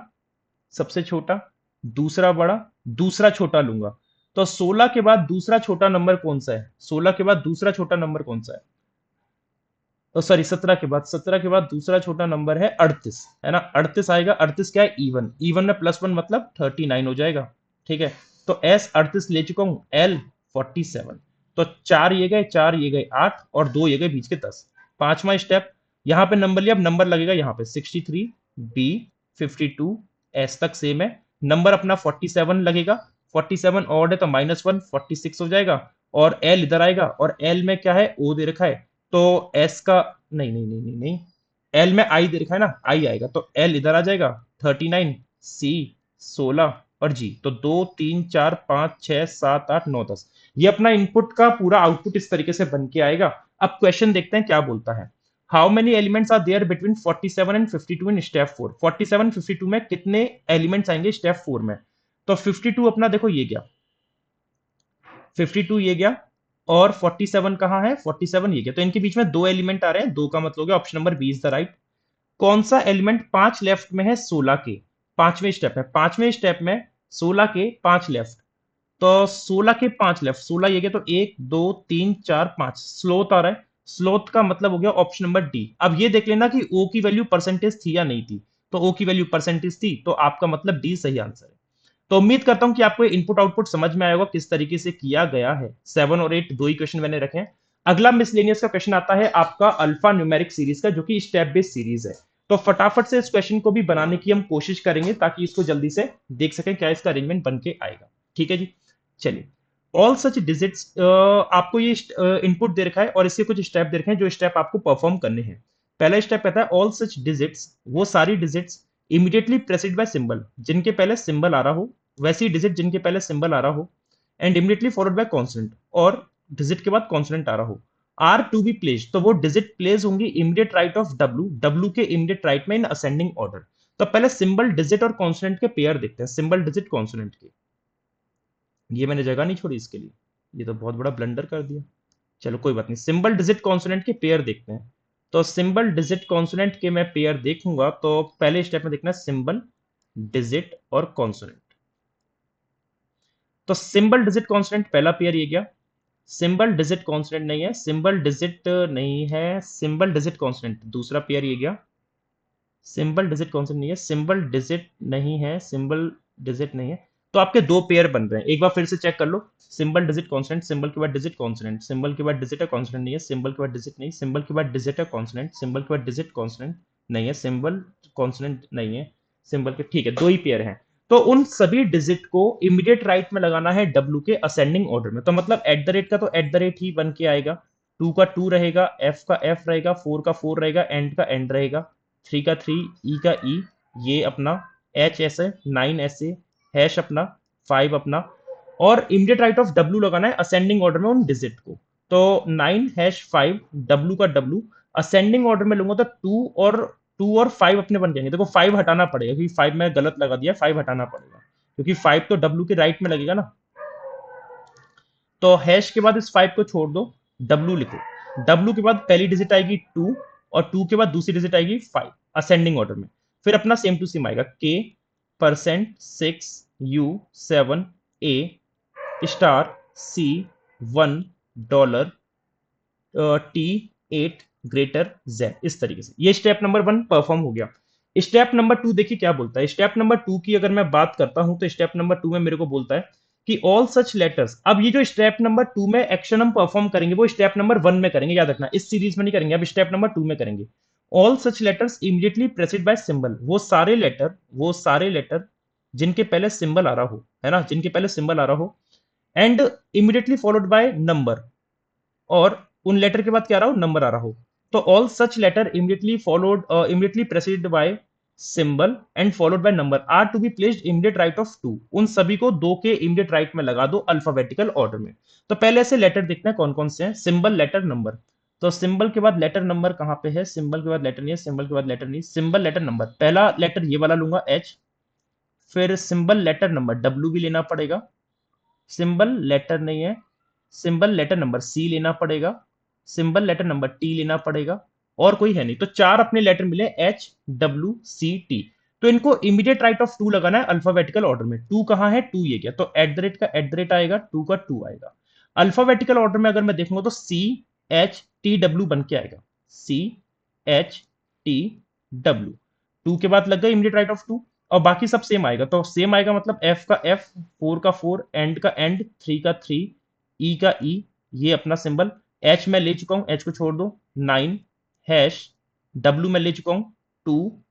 सबसे छोटा, दूसरा बड़ा, दूसरा छोटा लूंगा। तो 16 के बाद दूसरा छोटा नंबर कौन सा है, 16 के बाद दूसरा छोटा नंबर कौन सा है, तो सॉरी 17 के बाद, 17 के बाद दूसरा छोटा नंबर है 38, है ना, 38 आएगा। 38 क्या है, इवन, इवन में +1 मतलब 39 हो जाएगा। ठीक है, तो एस 38 ले चुका हूं, एल 47। तो 4 ये गए, 4 ये गए 8, और 2 ये गए बीच के 10। पांचवा स्टेप, यहां पे नंबर लिया, अब नंबर लगेगा यहाँ पे 63 बी 52 एस तक सेम है, नंबर अपना 47 लगेगा, 47 ऑड है तो -1, 46 हो जाएगा। और एल इधर आएगा, और एल में क्या है, ओ दे रखा है, तो एस का, नहीं नहीं नहीं नहीं नहीं, एल में आई दे रखा है ना, आई आएगा, तो एल इधर आ जाएगा, 39 सी 16 और जी। तो 2 3 4 5 6 7 8 9 10, ये अपना इनपुट का पूरा आउटपुट इस तरीके से बन के आएगा। अब क्वेश्चन देखते हैं क्या बोलता है। How many elements are there between 47 and 52 in step 4। 47 52 में कितने एलिमेंट्स आएंगे स्टेप 4 में। तो 52 अपना देखो ये गया, 52 ये गया, और 47 कहाँ है, 47 ये गया। तो इनके बीच में दो एलिमेंट आ रहे हैं, दो का मतलब हो गया option number B is the right. कौन सा एलिमेंट 5 लेफ्ट में है 16 के, पांचवें स्टेप है, पांचवें स्टेप में 16 के 5 लेफ्ट। तो 16 के 5 लेफ्ट, 16 ये गया, तो 1 2 3 4 5 स्लोथ आ रहा है। स्लोथ का मतलब हो गया ऑप्शन नंबर डी। अब ये देख लेना कि ओ की वैल्यू परसेंटेज थी या नहीं थी। तो ओ की वैल्यू परसेंटेज थी, तो आपका मतलब डी सही आंसर है। तो उम्मीद करता हूं कि आपको इनपुट आउटपुट समझ में आएगा किस तरीके से किया गया है। 7 और 8 दो ही क्वेश्चन मैंने रखे हैं। अगला मिसलेनियस का क्वेश्चन आता है आपका अल्फा न्यूमेरिक सीरीज का, जो कि स्टेप बेस्ड सीरीज है। तो फटाफट से इस क्वेश्चन को भी बनाने की हम कोशिश करेंगे, ताकि इसको जल्दी से देख सकें क्या इसका अरेंजमेंट बन के आएगा। ठीक है जी, चलिए। ऑल सच डिजिट्स, आपको ये इनपुट दे रखा है और इसके कुछ स्टेप दे रखे हैं, जो स्टेप आपको परफॉर्म करने हैं। पहला स्टेप कहता है ऑल सच डिजिट्स, वो सारी digits immediately preceded by symbol, जिनके पहले सिंबल आ रहा हो, वैसी डिजिट जिनके पहले सिंबल आ रहा हो, and immediately followed bye consonant, और डिजिट के बाद कॉन्सोनेंट आ रहा हो, आर टू बी प्लेस्ड, तो वो डिजिट प्लेस होंगी immediate right of W, W के इमीडिएट राइट में इन असेंडिंग ऑर्डर। तो पहले सिंबल डिजिट और कॉन्सोनेंट के पेयर देखते हैं, सिंबल डिजिट कॉन्सोनेंट के। ये मैंने जगह नहीं छोड़ी इसके लिए, ये तो बहुत बड़ा ब्लंडर कर दिया। चलो कोई बात नहीं, सिंबल डिजिट कॉन्सोनेंट के पेयर देखते हैं। तो सिंबल डिजिट कॉन्सोनेंट के मैं पेयर देखूंगा, तो पहले स्टेप में देखना है सिंबल डिजिट और कॉन्सोनेंट। तो सिंबल डिजिट कॉन्सोनेंट पहला पेयर ये गया, सिंबल डिजिट कॉन्सोनेंट नहीं है, सिंबल डिजिट नहीं है, सिंबल डिजिट कॉन्सोनेंट दूसरा पेयर ये गया, सिंबल डिजिट कॉन्सोनेंट नहीं है, सिंबल डिजिट नहीं है, सिंबल डिजिट नहीं है। तो आपके दो पेयर बन रहे हैं, एक बार फिर से चेक कर लो। सिंबल डिजिट कॉन्सोनेंट, सिंबल के बाद डिजिट कॉन्सोनेंट, सिंबल के बाद डिजिट है कॉन्सोनेंट नहीं है, सिंबल के बाद डिजिट नहीं, सिंबल के बाद डिजिट है कॉन्सोनेंट, सिंबल के बाद डिजिट कॉन्सोनेंट नहीं है, सिंबल कॉन्सोनेंट नहीं है, सिंबल के, ठीक है, दो ही पेयर हैं। तो उन सभी डिजिट को इमीडिएट राइट में लगाना है डब्ल्यू के असेंडिंग ऑर्डर में। तो मतलब एट द रेट का तो एट द रेट ही बन के आएगा, टू का टू रहेगा, एफ का एफ रहेगा, फोर का फोर रहेगा, एंड का एंड रहेगा, थ्री का थ्री, ई का ई, ये अपना एच ऐसे, नाइन ऐसे, हैश अपना, फाइव अपना, और इमीडिएट राइट ऑफ डब्ल्यू लगाना है असेंडिंग ऑर्डर में उन डिजिट को। तो नाइन हैश फाइव, डब्ल्यू का डब्ल्यू, असेंडिंग ऑर्डर में लूंगा तो टू और फाइव अपने बन जाएंगे। देखो फाइव हटाना पड़ेगा, क्योंकि फाइव मैं गलत लगा दिया, फाइव हटाना पड़ेगा, क्योंकि फाइव तो डब्ल्यू के राइट में लगेगा ना। तो हैश के बाद इस फाइव को छोड़ दो, डब्ल्यू लिखो, डब्ल्यू के बाद पहली डिजिट आएगी टू, और टू के बाद दूसरी डिजिट आएगी फाइव, असेंडिंग ऑर्डर में। फिर अपना सेम टू सेम आएगा के percent six U seven A star C one dollar T eight greater Z, इस तरीके से ये स्टेप नंबर वन परफॉर्म हो गया। स्टेप नंबर टू देखिए क्या बोलता है। स्टेप नंबर टू की अगर मैं बात करता हूं, तो स्टेप नंबर टू में मेरे को बोलता है कि ऑल सच लेटर्स, अब ये जो स्टेप नंबर टू में एक्शन हम परफॉर्म करेंगे, वो स्टेप नंबर वन में करेंगे, याद रखना, इस सीरीज में नहीं करेंगे, अब स्टेप नंबर टू में करेंगे। All such letters immediately preceded by symbol, वो सारे लेटर जिनके पहले सिंबल आ रहा हो, है ना, जिनके पहले सिंबल आ रहा हो, and immediately followed by number, और उन लेटर के बाद क्या आ रहा हो, नंबर आ रहा हो। तो all such letter immediately preceded by symbol and followed by number are to be placed immediate right of two, उन सभी को दो के इमीडिएट राइट में लगा दो अल्फाबेटिकल ऑर्डर में। तो पहले से लेटर देखते हैं कौन कौन से हैं, सिंबल लेटर नंबर। तो सिंबल के बाद लेटर नंबर कहां पे है, सिंबल के बाद लेटर नहीं है, सिंबल के बाद लेटर नहीं, सिंबल लेटर नंबर, पहला लेटर ये वाला लूंगा एच, फिर सिंबल लेटर नंबर डब्ल्यू भी लेना पड़ेगा, सिंबल लेटर नहीं है, सिंबल लेटर नंबर सी लेना पड़ेगा, सिंबल लेटर नंबर टी लेना पड़ेगा, और कोई है नहीं। तो चार अपने लेटर मिले, एच डब्ल्यू सी टी। तो इनको इमीडिएट राइट ऑफ टू लगाना है अल्फाबेटिकल ऑर्डर में। टू कहां है, टू ये गया, तो एट द रेट का एट द रेट आएगा, टू का टू आएगा। अल्फाबेटिकल ऑर्डर में अगर मैं देखूंगा तो सी एच टी डब्ल्यू बन के आएगा, C H T W, two के बाद लग गया इमीडिएट राइट ऑफ टू, और बाकी सब सेम आएगा। तो सेम आएगा मतलब एफ का एफ, फोर का फोर, एंड का एंड, थ्री का थ्री, ई का ई, ये अपना सिंबल। एच में ले चुका हूं, एच को छोड़ दो, नाइन हैश, डब्ल्यू में ले चुका हूं, टू,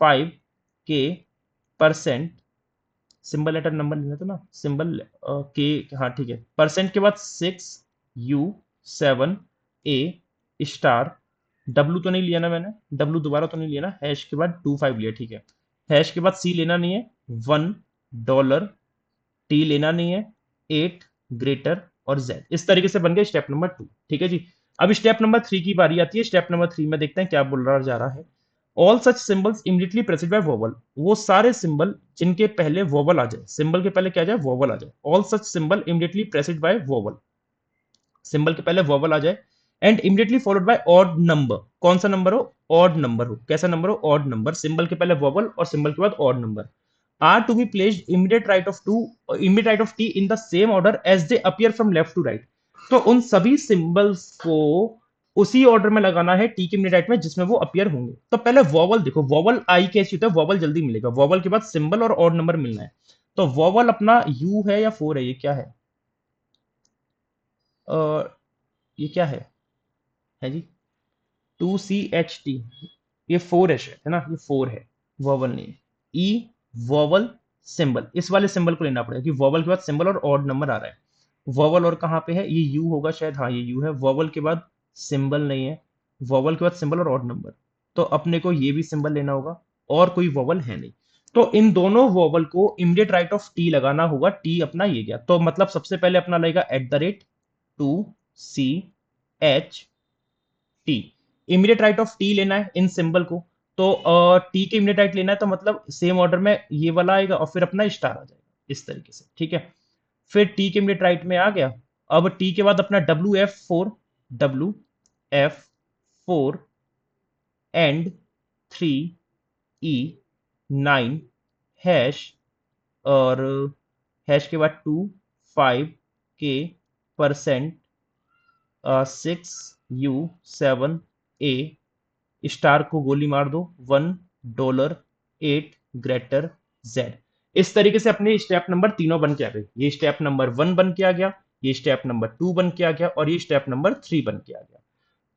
फाइव के परसेंट, सिंबल लेटर नंबर लेना था ना, सिंबल के, हाँ ठीक है, परसेंट के बाद six U seven A star, W तो नहीं लिया ना मैंने, डब्ल्यू दोबारा तो नहीं लिया ना, हैश के बाद टू फाइव लिया, ठीक है। हैश के बाद सी लेना नहीं है, वन डॉलर, टी लेना नहीं है, एट ग्रेटर, और जेड, इस तरीके से बन गया स्टेप नंबर टू। ठीक है जी। अब स्टेप नंबर थ्री की बारी आती है। स्टेप नंबर थ्री में देखते हैं क्या बोल रहा जा रहा है। All such symbols immediately preceded by vowel, वो सारे सिंबल जिनके पहले वोवल आ जाए, सिंबल के पहले क्या आ जाए, वोवल आ जाए। All such symbol immediately preceded by vowel, symbol के पहले वोवल आ जाए। And immediately followed by odd number, कौन सा नंबर हो, ऑड नंबर हो, कैसा नंबर हो, ऑड नंबर, सिंबल के पहले वोवल और सिंबल के बाद odd number, are to be placed immediate right of two, immediate right of T in the same order as they appear from left to right. तो उन सभी symbols को उसी ऑर्डर में लगाना है टी के इमीडिएट राइट में जिसमें वो अपीयर होंगे। तो पहले वोवल देखो, वोवल आई कैसी होता है, वोवल जल्दी मिलेगा, वोवल के बाद सिंबल और ऑड नंबर मिलना है। तो वोवल अपना यू है या फोर है, ये क्या है, ये क्या है जी, टू सी एच टी, ये फोर है ना, ये फोर है, वोवल नहीं है। ई वोवल सिंबल, इस वाले सिंबल को लेना पड़ेगा कि वोवल के बाद सिंबल और ऑड नंबर आ रहा है। वोवल और कहाँ पे है, ये यू होगा शायद, हाँ ये यू है, वोवल के बाद सिंबल नहीं है, वोवल के बाद सिंबल और ऑड नंबर, तो अपने को ये भी सिंबल लेना होगा, और कोई वोवल है नहीं। तो इन दोनों वोवल को इमीडिएट राइट ऑफ टी लगाना होगा, टी अपना ये गया, तो मतलब सबसे पहले अपना लगेगा at the rate two C H T, immediate right of T लेना है इन सिंबल को। तो टी के इमीडिएट राइट लेना है, तो मतलब सेम ऑर्डर में ये वाला आएगा और फिर अपना स्टार आ जाएगा इस तरीके से, ठीक है। फिर टी के इमीडिएट राइट में आ गया। अब टी के बाद अपना W F four and three E nine hash, और हैश के बाद 2 5 के %6 U 7 A, स्टार को गोली मार दो, $1 ग्रेटर Z। इस तरीके से अपने स्टेप नंबर तीनों बन के आ गए, ये स्टेप नंबर 1 बन के आ गया, ये स्टेप नंबर 2 बन के आ गया, और ये स्टेप नंबर 3 बन के आ गया।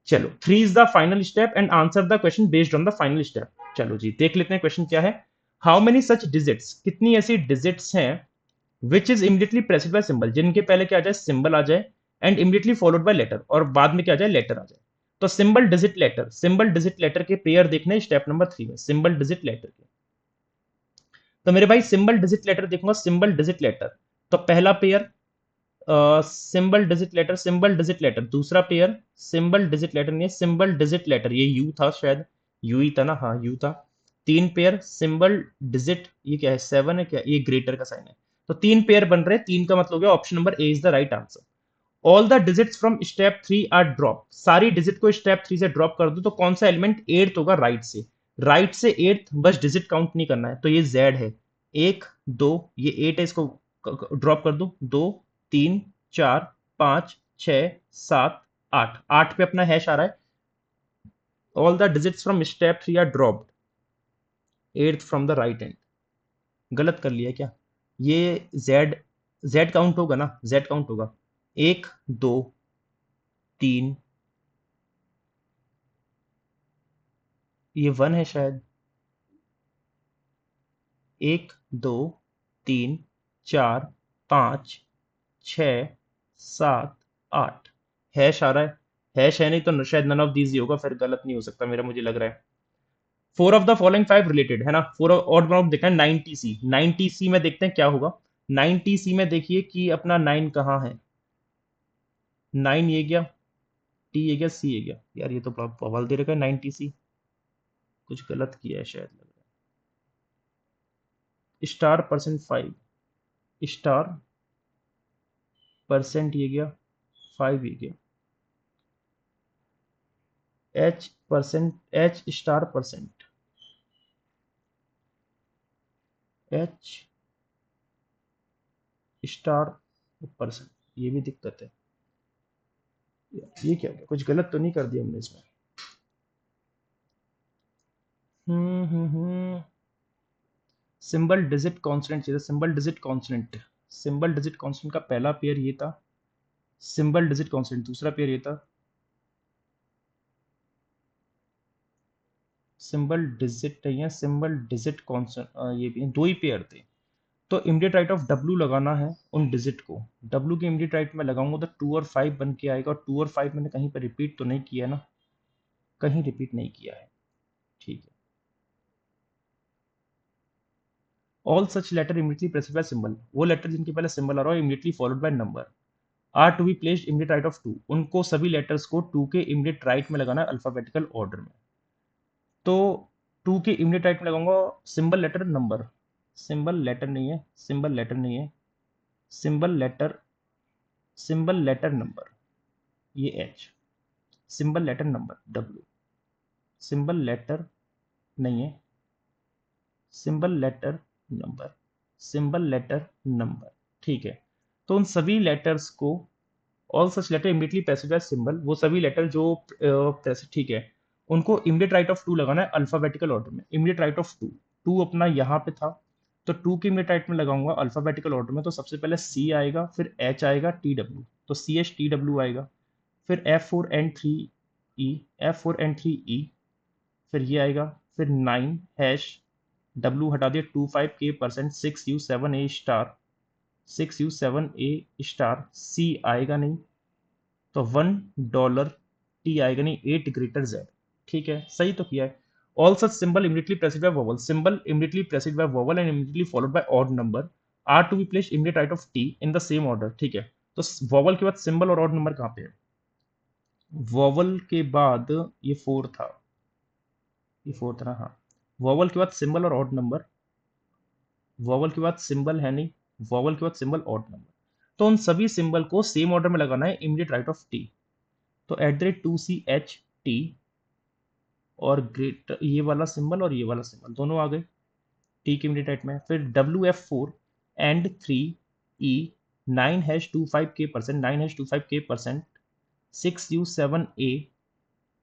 चलो 3 is the final step and answer the question based on the final step. चलो जी देख लेते हैं क्वेश्चन क्या है। हाउ मेनी सच डिजिट्स, कितनी ऐसी डिजिट्स हैं which is immediately preceded by symbol, जिनके पहले क्या आ जाए, सिंबल आ जाए, and immediately followed by letter, और बाद में क्या आ जाए, लेटर आ जाए। तो सिंबल डिजिट लेटर के पेयर देखने स्टेप नंबर 3 में, सिंबल डिजिट लेटर के। तो मेरे भाई सिंबल डिजिट लेटर देखूंगा, सिंबल डिजिट लेटर, तो पहला पेयर सिंबल डिजिट लेटर, दूसरा पेयर सिंबल डिजिट लेटर नहीं है, सिंबल डिजिट लेटर, ये यू था शायद, यू ही था ना, हाँ यू था। तीन पेयर सिंबल डिजिट, ये क्या है, 7 है क्या, ये ग्रेटर का साइन है। तो तीन पेयर बन रहे हैं, तीन का मतलब हो गया option number A is the right answer. All the digits from step 3 are drop, सारी डिजिट को स्टेप 3 से ड्रॉप कर दो, तो कौन सा एलिमेंट एट्थ होगा, राइट से, राइट से एट्थ, बस डिजिट काउंट नहीं करना है, तो ये जेड है, एक दो, ये एट है, इसको ड्रॉप कर दो, 2 3 4 5 6 7 8, 8 पे अपना हैश आ रहा है। All the digits from step 3 are dropped eighth from the right end, गलत कर लिया क्या, ये जेड, जेड काउंट होगा ना, जेड काउंट होगा, 1 2 3, ये 1 है शायद, 1 2 3 4 5 6 7 8, हैश आ रहा है, हैश है नहीं तो शायद नन ऑफ दीज ही होगा, फिर गलत नहीं हो सकता मेरा, मुझे लग रहा है। Four of the following five related है ना, फोर ऑड ग्राउंड देखना है, 90C, 90C में देखते हैं क्या होगा। 90C में देखिए कि अपना 9 कहाँ है, 9 ये गया, टी ये गया, सी ये गया, यार ये तो बवाल दे रखा है 90C, कुछ गलत किया है शायद लग रहा है। स्टार %5, स्टार परसेंट ये गया, 5 ये गया, H star percent, H star percent, ये भी दिक्कत है, ये क्या हो गया, कुछ गलत तो नहीं कर दिया हमने इसमें। सिंबल डिजिट कांस्टेंट चाहिए, सिंबल डिजिट कांस्टेंट का पहला पेयर ये था, सिंबल डिजिट कांस्टेंट दूसरा पेयर ये था, सिंबल डिजिट नहीं है, सिंबल डिजिट कांस्टेंट, ये भी दो ही पेयर थे। तो इमीडिएट राइट ऑफ डब्ल्यू लगाना है उन डिजिट को, डब्ल्यू के इमीडिएट राइट में लगाऊंगा तो 2 और 5 बन के आएगा, और 2 और 5 मैंने कहीं पर रिपीट तो नहीं किया ना, कहीं रिपीट नहीं किया है, ठीक है। All such letter immediately preceded by symbol, वो लेटर जिनके पहले सिंबल आ रहा है immediately followed by number, are to be placed immediate right of 2, उनको सभी लेटर्स को 2 के इमीडिएट राइट में लगाना है अल्फाबेटिकल ऑर्डर में। तो टू के इमीडिएट राइट में लगाऊंगा symbol letter number, symbol letter नहीं है, सिंबल लेटर नहीं है, सिंबल लेटर नंबर, ये H, symbol letter number W, symbol letter नहीं है, symbol letter number, symbol letter number, ठीक है। तो उन सभी लेटर्स को, all such letter immediately preceded by symbol, वो सभी लेटर जो ठीक है, उनको इमीडिएट राइट ऑफ टू लगाना है अल्फाबेटिकल ऑर्डर में। Immediate right of two, two अपना यहाँ पे था, तो टू के इमीडिएट राइट में लगाऊंगा अल्फाबेटिकल ऑर्डर में। तो सबसे पहले सी आएगा, फिर एच आएगा, टी डब्ल्यू, तो सी एच टी डब्ल्यू आएगा, फिर एफ फोर एन थ्री ई, एफ फोर एन थ्री ई, फिर ये आएगा, फिर 9 हैश, डब्ल्यू हटा दिया, 25K%, 6U7A star, 6U7A star, सी आएगा नहीं, तो $1 टी आएगा नहीं, 8 ग्रेटर जेड, ठीक है, सही तो किया है। All such symbol immediately preceded by vowel, symbol immediately preceded by vowel and immediately followed by odd number are to be placed immediate right of T in the same order, ठीक है। तो vowel के बाद symbol और odd number कहाँ पे है? Vowel के बाद ये फोर था, ये फोर था, हाँ। वोवल के बाद सिंबल और ऑड नंबर, वोवल के बाद सिंबल है नहीं, वोवल के बाद सिंबल ऑड नंबर, तो उन सभी सिंबल को सेम ऑर्डर में लगाना है इमीडिएट राइट ऑफ टी। तो eight the rate 2CH T, और ग्रेट ये वाला सिंबल और ये वाला सिंबल दोनों आ गए टी के इमीडिएट राइट में। फिर WF4 and 3E, 9#25K%, 9#25K%, 6U7A,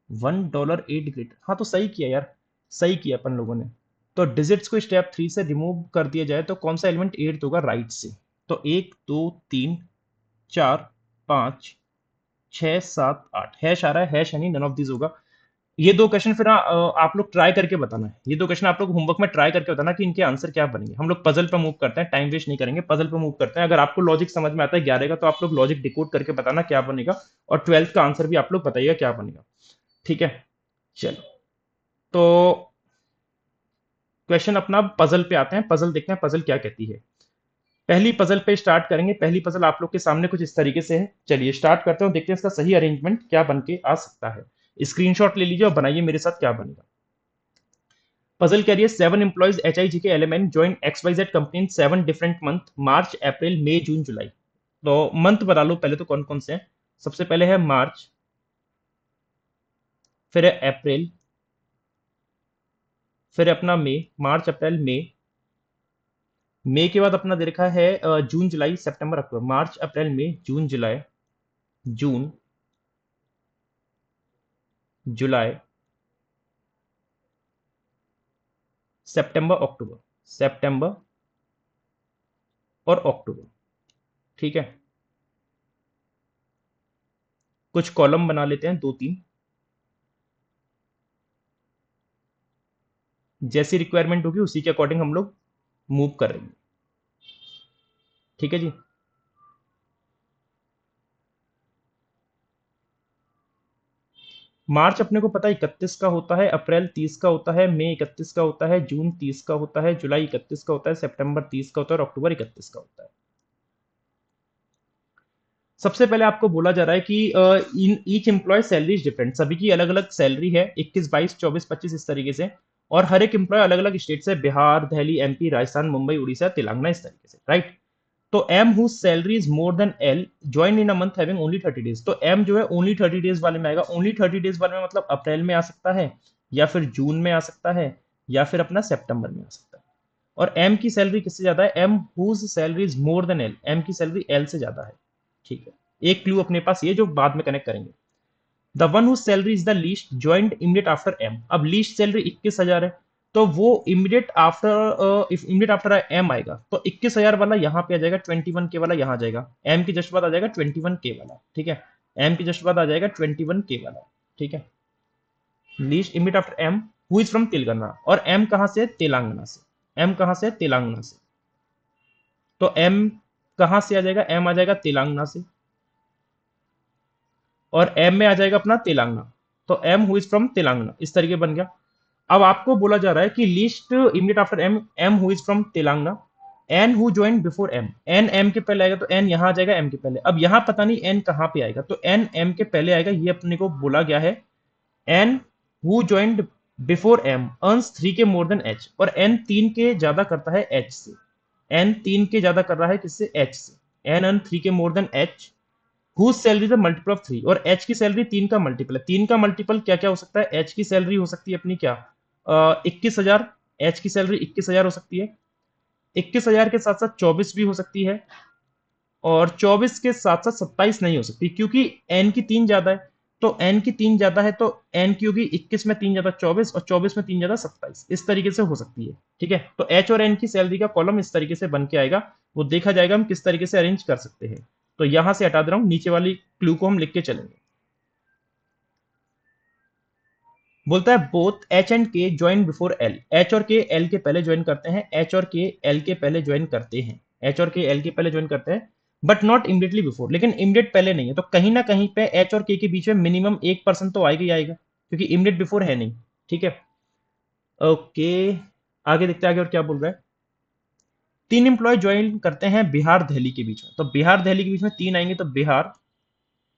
$1 8 greater, हाँ तो सही किया यार, सही किया अपन लोगों ने। तो डिजिट्स को स्टेप 3 से रिमूव कर दिया जाए तो कौन सा एलिमेंट 8 होगा राइट से? तो 1 2 3 4 5 6 7 8, हैश आ रहा है, हैश है नहीं, नन ऑफ दिस होगा। ये दो क्वेश्चन फिर आप लोग ट्राई करके बताना है, ये दो क्वेश्चन आप लोग होमवर्क में ट्राई करके बताना कि इनके आंसर क्या बनेंगे। हम लोग पजल पे मूव करते हैं, टाइम वेस्ट नहीं करेंगे, पजल पे मूव करते हैं। अगर आपको लॉजिक समझ में आता है 11 का, तो आप लोग लॉजिक डिकोड करके बताना क्या बनेगा, और 12th का आंसर भी आप लोग बताइएगा क्या बनेगा, ठीक है। चलो, तो क्वेश्चन अपना पजल पे आते हैं, पजल देखते हैं पजल क्या कहती है। पहली पजल पे स्टार्ट करेंगे, पहली पजल आप लोग के सामने कुछ इस तरीके से है। चलिए स्टार्ट करते हैं, देखते हैं इसका सही अरेंजमेंट क्या बन के आ सकता है। स्क्रीनशॉट ले लीजिए और बनाइए मेरे साथ क्या बनेगा। पजल कह रही है 7 employees HIGK LMN join XYZ company in 7 different month, March April May June July. तो मंथ बता लो पहले तो कौन कौन से हैं। सबसे पहले है मार्च, फिर है अप्रैल, फिर अपना मई, मार्च अप्रैल मई, मई के बाद अपना दे रखा है जून जुलाई सितंबर अक्टूबर, मार्च अप्रैल मई जून जुलाई, जून जुलाई सितंबर अक्टूबर, सितंबर और अक्टूबर, ठीक है। कुछ कॉलम बना लेते हैं 2 3, जैसी रिक्वायरमेंट होगी उसी के अकॉर्डिंग हम लोग मूव कर रहे हैं, ठीक है जी। मार्च अपने को पता है 31 का होता है, अप्रैल 30 का होता है, मई 31 का होता है, जून 30 का होता है, जुलाई 31 का होता है, सितंबर 30 का होता है और अक्टूबर 31 का होता है। सबसे पहले आपको बोला जा रहा है कि in each employ salary is different, सभी की अलग अलग सैलरी है, 21 22 24 25 इस तरीके से, और हर एक एम्प्लॉय अलग अलग स्टेट से, बिहार, दिल्ली, MP, राजस्थान, मुंबई, उड़ीसा, तेलंगाना, इस तरीके से, राइट। तो M who salary is more than L join in a month having only 30 days, तो एम जो है ओनली 30 डेज वाले में आएगा। ओनली 30 डेज वाले में मतलब अप्रैल में आ सकता है, या फिर जून में आ सकता है, या फिर अपना सितंबर में आ सकता है। और एम की सैलरी किससे ज्यादा है? M whose salary is more than L, M की सैलरी एल से ज्यादा है, ठीक है। एक क्लू अपने पास ये जो बाद में कनेक्ट करेंगे। The one whose salary is the least joint immediate after M, अब लीस्ट सैलरी 21,000 है, तो वो immediate after, if immediate after M आएगा तो 21,000 वाला यहाँ पे आ जाएगा, 21K वाला यहाँ आ जाएगा, एम की जस्ट बाद आ जाएगा 21K वाला, ठीक है। एम की जस्ट बाद आ जाएगा 21K वाला, ठीक है। Least immediate after M who is from Telangana, और एम कहां से? तेलंगाना से। एम कहां से? तेलंगाना से। तो एम कहां से आ जाएगा? एम आ जाएगा तेलंगाना से, और एम में आ जाएगा अपना तेलंगाना, तो M who is from Telangana, इस तरीके बन गया। अब आपको बोला जा रहा है कि list immediate after M, M who is from Telangana, N who join before M, N M के पहले आएगा तो एन यहां आ जाएगा एम के पहले। अब यहां पता नहीं एन कहां पे आएगा, तो एन एम के पहले आएगा, ये अपने को बोला गया है। N who joined before M earns 3 K more than H, और एन 3 के ज्यादा करता है एच से। एन 3 के ज्यादा कर रहा है किससे? एच से। N earn 3 K more than H whose salary the multiple of 3, और एच की सैलरी 3 का मल्टीपल है। 3 का मल्टीपल क्या क्या हो सकता है? एच की सैलरी हो सकती है अपनी क्या, 21,000। एच की सैलरी 21,000 हो सकती है। 21,000 के साथ साथ 24 भी हो सकती है, और 24 के साथ साथ 27 नहीं हो सकती, क्योंकि एन की 3 ज्यादा है। तो एन की 3 ज्यादा है तो एन की होगी 21 में 3 ज्यादा 24, और 24 में 3 ज्यादा 27, इस तरीके से हो सकती है। ठीक है, तो एच और एन की सैलरी का कॉलम इस तरीके से बन के आएगा। वो देखा जाएगा हम किस तरीके से अरेंज कर सकते हैं। तो यहां से हटा दे रहा हूं, नीचे वाली क्लू को हम लिख के चलेंगे। बोलता है बोथ एच एंड के ज्वाइन बिफोर एल। एच और के एल के पहले ज्वाइन करते हैं। एच और के एल के पहले ज्वाइन करते हैं। एच और के एल के पहले ज्वाइन करते हैं, बट नॉट इमीडिएटली बिफोर, लेकिन इमीडिएट पहले नहीं है। तो कहीं ना कहीं पे एच और के बीच में मिनिमम 1% तो आएगा ही आएगा, क्योंकि इमीडिएट बिफोर है नहीं। ठीक है, ओके, आगे देखते हैं आगे और क्या बोल रहा है। 3 एम्प्लॉय ज्वाइन करते हैं बिहार दिल्ली के बीच में। तो बिहार दिल्ली के बीच में 3 आएंगे, तो बिहार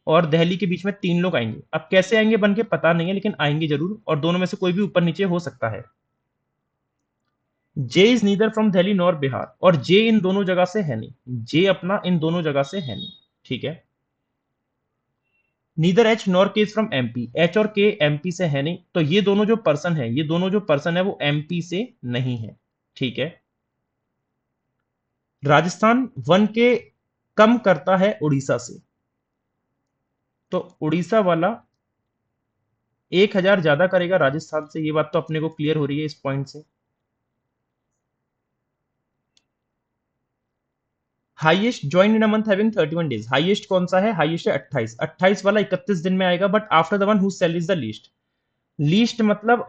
और दिल्ली के बीच में 3 लोग आएंगे। अब कैसे आएंगे बन के पता नहीं है, लेकिन आएंगे जरूर, और दोनों में से कोई भी ऊपर नीचे हो सकता है। J is neither from Delhi nor Bihar, और जे इन दोनों जगह से है नहीं। जे अपना इन दोनों जगह से है नहीं। ठीक है, नीदर एच नॉर के इज फ्रॉम एमपी। एच और के एमपी से है नहीं, तो ये दोनों जो पर्सन है, ये दोनों जो पर्सन है वो एमपी से नहीं है। ठीक है, राजस्थान 1 के कम करता है उड़ीसा से। तो उड़ीसा वाला 1,000 ज्यादा करेगा राजस्थान से, ये बात तो अपने को क्लियर हो रही है इस पॉइंट से। Highest join in a month having 31 days. Highest कौन सा है? हाईएस्ट है 28। 28 वाला 31 दिन में आएगा, but after the one who salary is the least. Least मतलब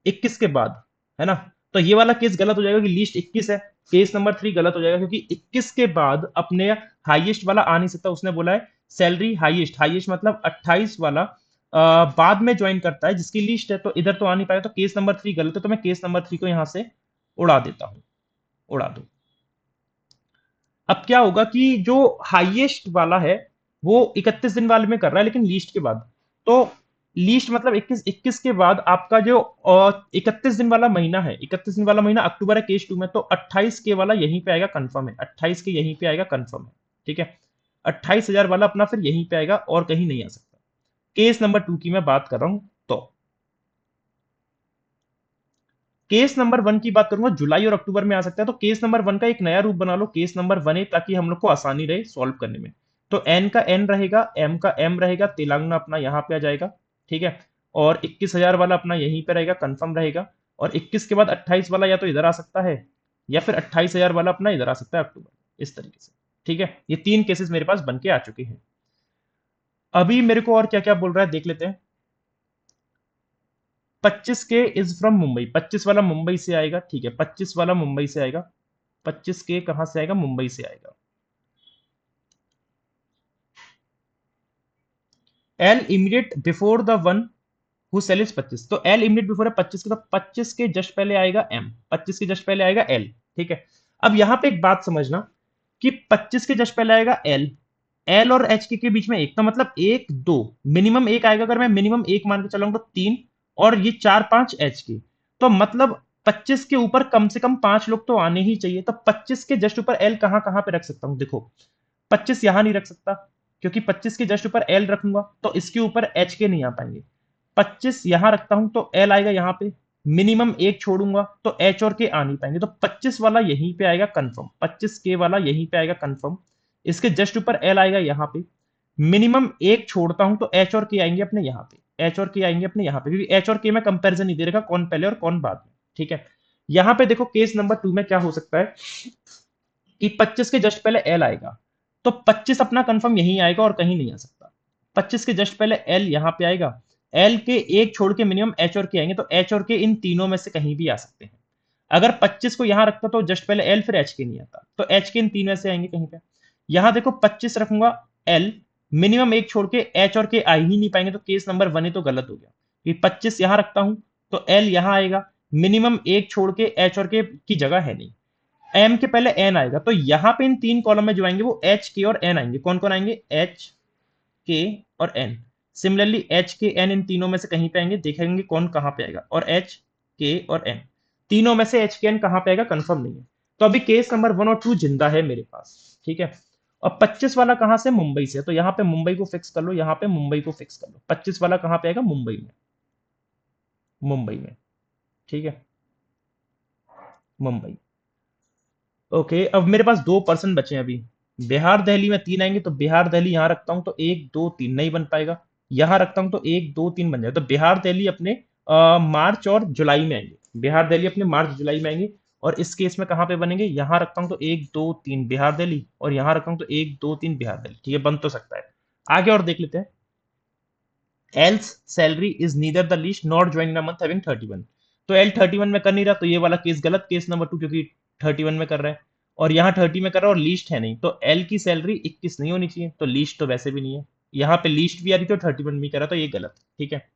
21 के बाद, है ना? तो ये वाला केस गलत हो जाएगा कि लीस्ट 21 है। केस नंबर 3 गलत हो जाएगा, क्योंकि 21 के बाद अपने हाईएस्ट वाला आ नहीं सकता। उसने बोला है सैलरी हाईएस्ट। हाईएस्ट मतलब 28 वाला बाद में ज्वाइन करता है, जिसकी लिस्ट है, तो इधर तो आ नहीं पाएगा। तो केस नंबर 3 गलत है, तो मैं केस नंबर 3 को यहां से उड़ा देता हूं। उड़ा दो। अब क्या होगा कि जो हाईएस्ट वाला है वो 31 दिन वाले में कर रहा है, लेकिन लीस्ट के बाद। तो लीस्ट मतलब 21 के बाद आपका जो 31 दिन वाला महीना है, 31 दिन वाला महीना अक्टूबर है केस 2 में, तो 28 के वाला यहीं पे आएगा, कंफर्म है। 28 के यहीं पे आएगा, कंफर्म है। ठीक है, 28,000 वाला अपना फिर यहीं पे आएगा और कहीं नहीं आ सकता। केस नंबर 2 की मैं बात कर रहा हूं। तो केस नंबर 1 की बात करूंगा, जुलाई और अक्टूबर में आ सकता है। तो केस नंबर 1 का एक नया रूप बना लो, केस नंबर 1 ए, ताकि हम लोग को आसानी रहे सॉल्व करने में। तो एन का एन रहेगा, एम का एम रहेगा, तेलंगाना अपना यहां पे आ जाएगा। ठीक है, और 21,000 वाला अपना यहीं पे रहेगा, कंफर्म रहेगा। और 21 के बाद 28 वाला या तो इधर आ सकता है, या फिर 28,000 वाला अपना इधर आ सकता है अक्टूबर, इस तरीके से। ठीक है, ये 3 केसेस मेरे पास बन के आ चुके हैं। अभी मेरे को और क्या क्या बोल रहा है देख लेते हैं। 25 के इज फ्रॉम मुंबई। 25 वाला मुंबई से आएगा। ठीक है, 25 वाला मुंबई से आएगा। 25 के कहां से आएगा? मुंबई से आएगा। L immediate before the one who sale is 25। तो एल इमीडिएट बिफोर है 25 के, तो 25 के जस्ट पहले आएगा एम। 25 के जस्ट पहले आएगा एल। ठीक है, अब यहां पे एक बात समझना कि 25 के जस्ट पहले आएगा एल। एल और एच के बीच में एक, तो मतलब एक दो, मिनिमम एक आएगा। अगर मैं मिनिमम एक मान के चलाऊंगा तो 3, और ये 4 5 एच के, तो मतलब 25 के ऊपर कम से कम 5 लोग तो आने ही चाहिए। तो 25 के जस्ट ऊपर एल कहां कहां पे रख सकता हूं? देखो, 25 यहां नहीं रख सकता, क्योंकि 25 के जस्ट ऊपर एल रखूंगा तो इसके ऊपर एच के नहीं आ पाएंगे। 25 यहां रखता हूं तो एल आएगा यहां पे, मिनिमम एक छोड़ूंगा तो एच और के आ नहीं पाएंगे। तो 25 वाला यहीं पे आएगा कंफर्म, 25 के वाला यहीं पे आएगा कंफर्म। इसके जस्ट ऊपर एल आएगा यहां पे, मिनिमम एक छोड़ता हूं तो एच और के आएंगे अपने यहां पे। एच और के आएंगे अपने यहां पे, क्योंकि एच और के में कंपैरिजन नहीं दे रखा कौन पहले और कौन बाद में। ठीक है, यहां पे देखो केस नंबर 2 में क्या हो सकता है कि 25 के जस्ट पहले एल आएगा, तो 25 अपना कंफर्म यहीं आएगा और कहीं नहीं आ सकता। 25 के जस्ट पहले एल यहां पे आएगा, एल के एक छोड़ के मिनिमम एच और के आएंगे, तो एच और के इन तीनों में से कहीं भी आ सकते हैं। अगर 25 को यहां रखता तो जस्ट पहले एल फिर एच के नहीं आता, तो एच के इन तीन में से आएंगे कहीं पे। यहां देखो 25 रखूंगा एल, मिनिमम एक छोड़ के एच और के आ ही नहीं पाएंगे, तो केस नंबर 1 तो गलत हो गया। कि 25 यहां रखता हूं तो एल यहां आएगा, मिनिमम एक छोड़ के एच और के की जगह है नहीं। एम के पहले एन आएगा, तो यहां पे इन तीन कॉलम में जो आएंगे वो एच के और एन आएंगे। कौन कौन आएंगे? एच के और एन। सिमिलरली एच के एन इन तीनों में से कहीं पे आएंगे, देखेंगे कौन कहाँ पे आएगा, और एच के और एन तीनों में से एच के एन कहाँ पे आएगा कंफर्म नहीं है। तो अभी केस नंबर 1 और 2 जिंदा है मेरे पास, ठीक है। और 25 वाला कहाँ से, मुंबई से, तो यहाँ पे मुंबई को फिक्स कर लो, यहाँ पे मुंबई को फिक्स कर लो। 25 वाला कहाँ पे आएगा, मुंबई में, मुंबई में, ठीक है, मुंबई। ओके, अब मेरे पास 2% बचे हैं अभी। बिहार दिल्ली में 3 आएंगे, तो बिहार दिल्ली यहां रखता हूं तो 1 2 3 नहीं बन पाएगा। यहां रखता हूं तो 1 2 3 बन जाएगा। तो बिहार दिल्ली अपने मार्च और जुलाई में आएंगे, बिहार दिल्ली अपने मार्च जुलाई में आएंगे। और इस केस में कहां पे बनेंगे, यहां रखता हूं तो 1 2 3 बिहार दिल्ली, और यहां रखता हूं तो 1 2 3 बिहार दिल्ली, ठीक है, बन तो सकता है। आगे और देख लेते हैं। Else salary is neither the least not joining the month having 31। तो एल 31 में कर नहीं रहा, तो ये वाला केस गलत, केस नंबर 2, क्योंकि 31 में कर रहा है और यहाँ 30 में कर रहा है और लीस्ट है नहीं, तो एल की सैलरी 21 नहीं होनी चाहिए, तो लीस्ट तो वैसे भी नहीं है। यहाँ पे लीस्ट भी आ रही थी और 31 में कर रहा, तो ये गलत, ठीक है।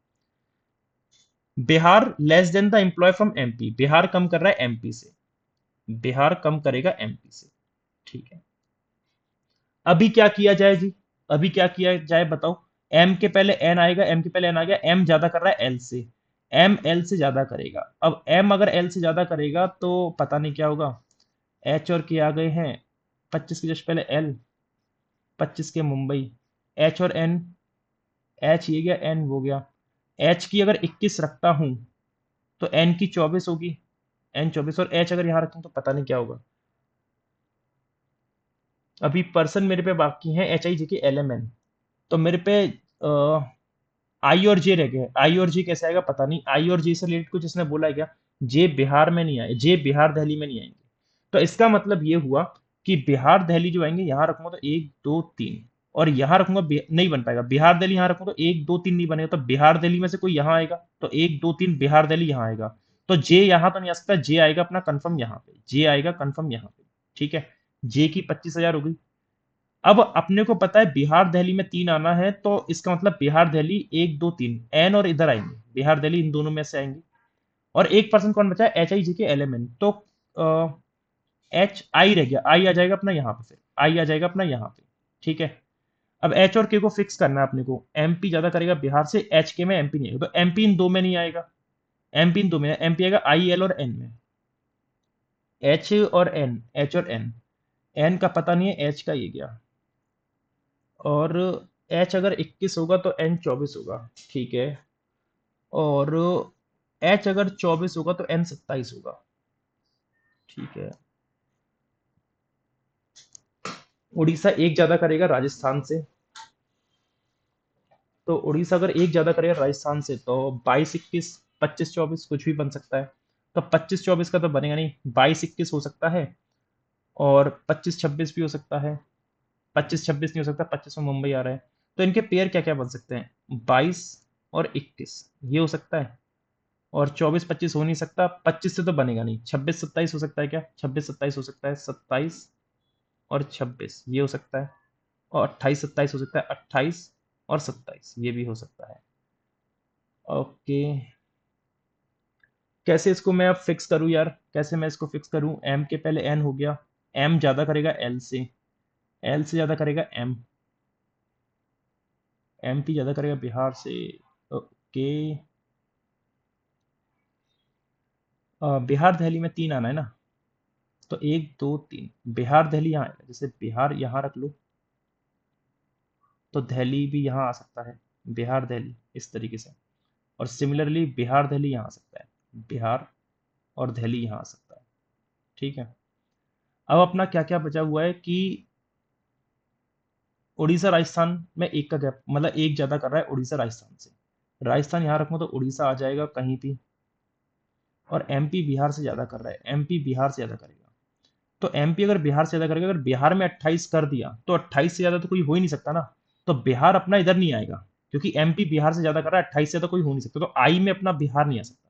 Bihar less than the employee from MP, Bihar कम कर रहा है एमपी से, बिहार कम करेगा एमपी से, ठीक है। अभी क्या किया जाए जी, अभी क्या किया जाए बताओ। एम के पहले एन आएगा, एम के पहले एन आ गया, एम ज्यादा कर रहा है एल से, एम एल से ज्यादा करेगा। अब एम अगर एल से ज्यादा करेगा तो पता नहीं क्या होगा। एच और के आ गए हैं, 25 के जस्ट पहले एल, 25 के मुंबई, एच और एन, एच ये गया एन वो गया। एच की अगर 21 रखता हूं तो एन की 24 होगी, एन 24, और एच अगर यहां रखता हूं तो पता नहीं क्या होगा। अभी पर्सन मेरे पे बाकी हैं एच आई जी के एल एम एन, तो मेरे पे आई और जे रह गए। आई और जे कैसे आएगा पता नहीं, आई और जे से रिलेटेड कुछ इसने बोला है क्या। जे बिहार में नहीं आए, जे बिहार दिल्ली में नहीं आएंगे, तो इसका मतलब ये हुआ कि बिहार दिल्ली जो आएंगे यहां रखूंगा तो 1 2 3, और यहां रखूंगा नहीं बन पाएगा। बिहार दिल्ली यहां रखूंगा तो 1 2 3 नहीं बनेगा, तो बिहार दिल्ली में से कोई यहां आएगा, तो 1 2 3 बिहार दिल्ली यहां आएगा। तो जे यहां तो नहीं आ सकता, जे आएगा अपना कंफर्म यहाँ पे, जे आएगा कंफर्म यहाँ पे, ठीक है। जे की 25,000 हो गई। अब अपने को पता है बिहार दिल्ली में 3 आना है, तो इसका मतलब बिहार दिल्ली 1 2 3 एन और इधर आएंगे, बिहार दिल्ली इन दोनों में से आएंगे। और 1% कौन बचा है, एच आई जी के एल एम एन, तो एच आई रह गया, आई आ जाएगा अपना यहाँ पे, फिर आई आ जाएगा अपना यहाँ पे, ठीक है। अब एच और के को फिक्स करना है अपने को, एमपी ज्यादा करेगा बिहार से, एच के में एमपी नहीं आएगा, तो एमपी इन दो में नहीं आएगा, एमपी इन दो में, एमपी आएगा आई एल और एन में, एच और एन, एच और एन, एन का पता नहीं है, एच का ये गया। और एच अगर 21 होगा तो एन 24 होगा, ठीक है। और एच अगर 24 होगा तो एन 27 होगा, ठीक है। उड़ीसा एक ज्यादा करेगा राजस्थान से, तो उड़ीसा अगर एक ज्यादा करेगा राजस्थान से तो 22 21 25 24 कुछ भी बन सकता है। तो 25 24 का तो बनेगा नहीं, 22 21 हो सकता है, और 25 26 भी हो सकता है। 25 26 नहीं हो सकता, 25 में मुंबई आ रहा है। तो इनके पेयर क्या क्या बन सकते हैं, 22 और 21 ये हो सकता है, और 24 25 हो नहीं सकता, 25 से तो बनेगा नहीं। 26 27 हो सकता है क्या, 26 27 हो सकता है, 27 और 26 ये हो सकता है, और 28 27 हो सकता है, 28 और 27 ये भी हो सकता है। ओके, कैसे इसको मैं अब फिक्स करूं यार, कैसे मैं इसको फिक्स करूं। एम के पहले एन हो गया, एम ज्यादा करेगा एल से, एल से ज्यादा करेगा एम, एम पी ज्यादा करेगा बिहार से। ओके, बिहार दिल्ली में 3 आना है ना, तो 1 2 3 बिहार दिल्ली यहाँ आएगा, जैसे बिहार यहाँ रख लो, तो दिल्ली भी यहाँ आ सकता है, बिहार दिल्ली इस तरीके से। और सिमिलरली बिहार दिल्ली यहाँ आ सकता है, बिहार और दिल्ली यहाँ आ सकता है, ठीक है। अब अपना क्या क्या बचा हुआ है कि उड़ीसा राजस्थान में एक का गैप, मतलब एक ज्यादा कर रहा है उड़ीसा राजस्थान से, राजस्थान यहाँ रखूँ तो उड़ीसा आ जाएगा कहीं भी। और एमपी बिहार से ज्यादा कर रहा है, एमपी बिहार से ज्यादा करेगा, तो एमपी अगर बिहार से ज्यादा करेगा, अगर बिहार में 28 कर दिया तो 28 से ज्यादा तो कोई हो ही नहीं सकता ना, तो बिहार अपना इधर नहीं आएगा, क्योंकि एमपी बिहार से ज्यादा कर रहा है, 28 से ज्यादा कोई हो नहीं सकता, तो आई में अपना बिहार नहीं आ सकता,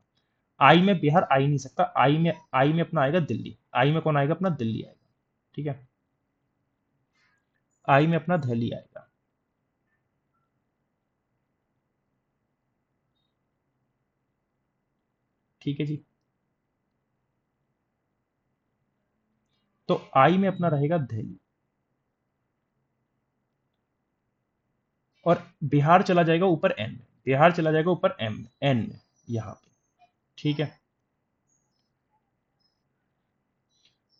आई में बिहार आ ही नहीं सकता, आई में अपना आएगा दिल्ली, आई में कौन आएगा अपना दिल्ली आएगा, ठीक है, आई में अपना दिल्ली आएगा। ठीक है जी, तो आई में अपना रहेगा दिल्ली, और बिहार चला जाएगा ऊपर एन में, बिहार चला जाएगा ऊपर एन में यहाँ पे, ठीक है।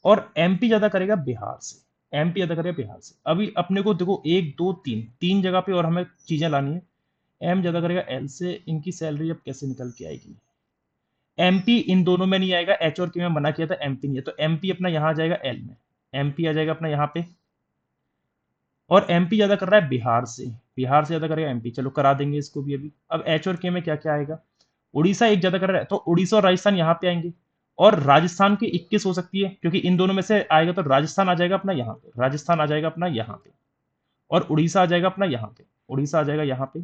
और एमपी ज्यादा करेगा बिहार से, एमपी ज्यादा करेगा बिहार से। अभी अपने को देखो एक दो तीन, तीन जगह पे और हमें चीजें लानी है। एम ज्यादा करेगा एल से, इनकी सैलरी अब कैसे निकल के आएगी? एमपी इन दोनों में नहीं आएगा, एच और के में मना किया था, एमपी नहीं है, तो एमपी अपना यहां आ जाएगा एल में, एमपी आ जाएगा अपना यहाँ पे। और एमपी ज्यादा कर रहा है बिहार से, बिहार से ज्यादा करेगा एमपी, चलो करा देंगे इसको भी अभी। अब एच और के में क्या क्या आएगा? उड़ीसा एक ज्यादा कर रहा है, तो उड़ीसा और राजस्थान यहाँ पे आएंगे। और राजस्थान की 21 हो सकती है, क्योंकि इन दोनों में से आएगा तो राजस्थान आ जाएगा अपना यहाँ पे, राजस्थान आ जाएगा अपना यहाँ पे, और उड़ीसा आ जाएगा अपना यहाँ पे, उड़ीसा आ जाएगा यहाँ पे।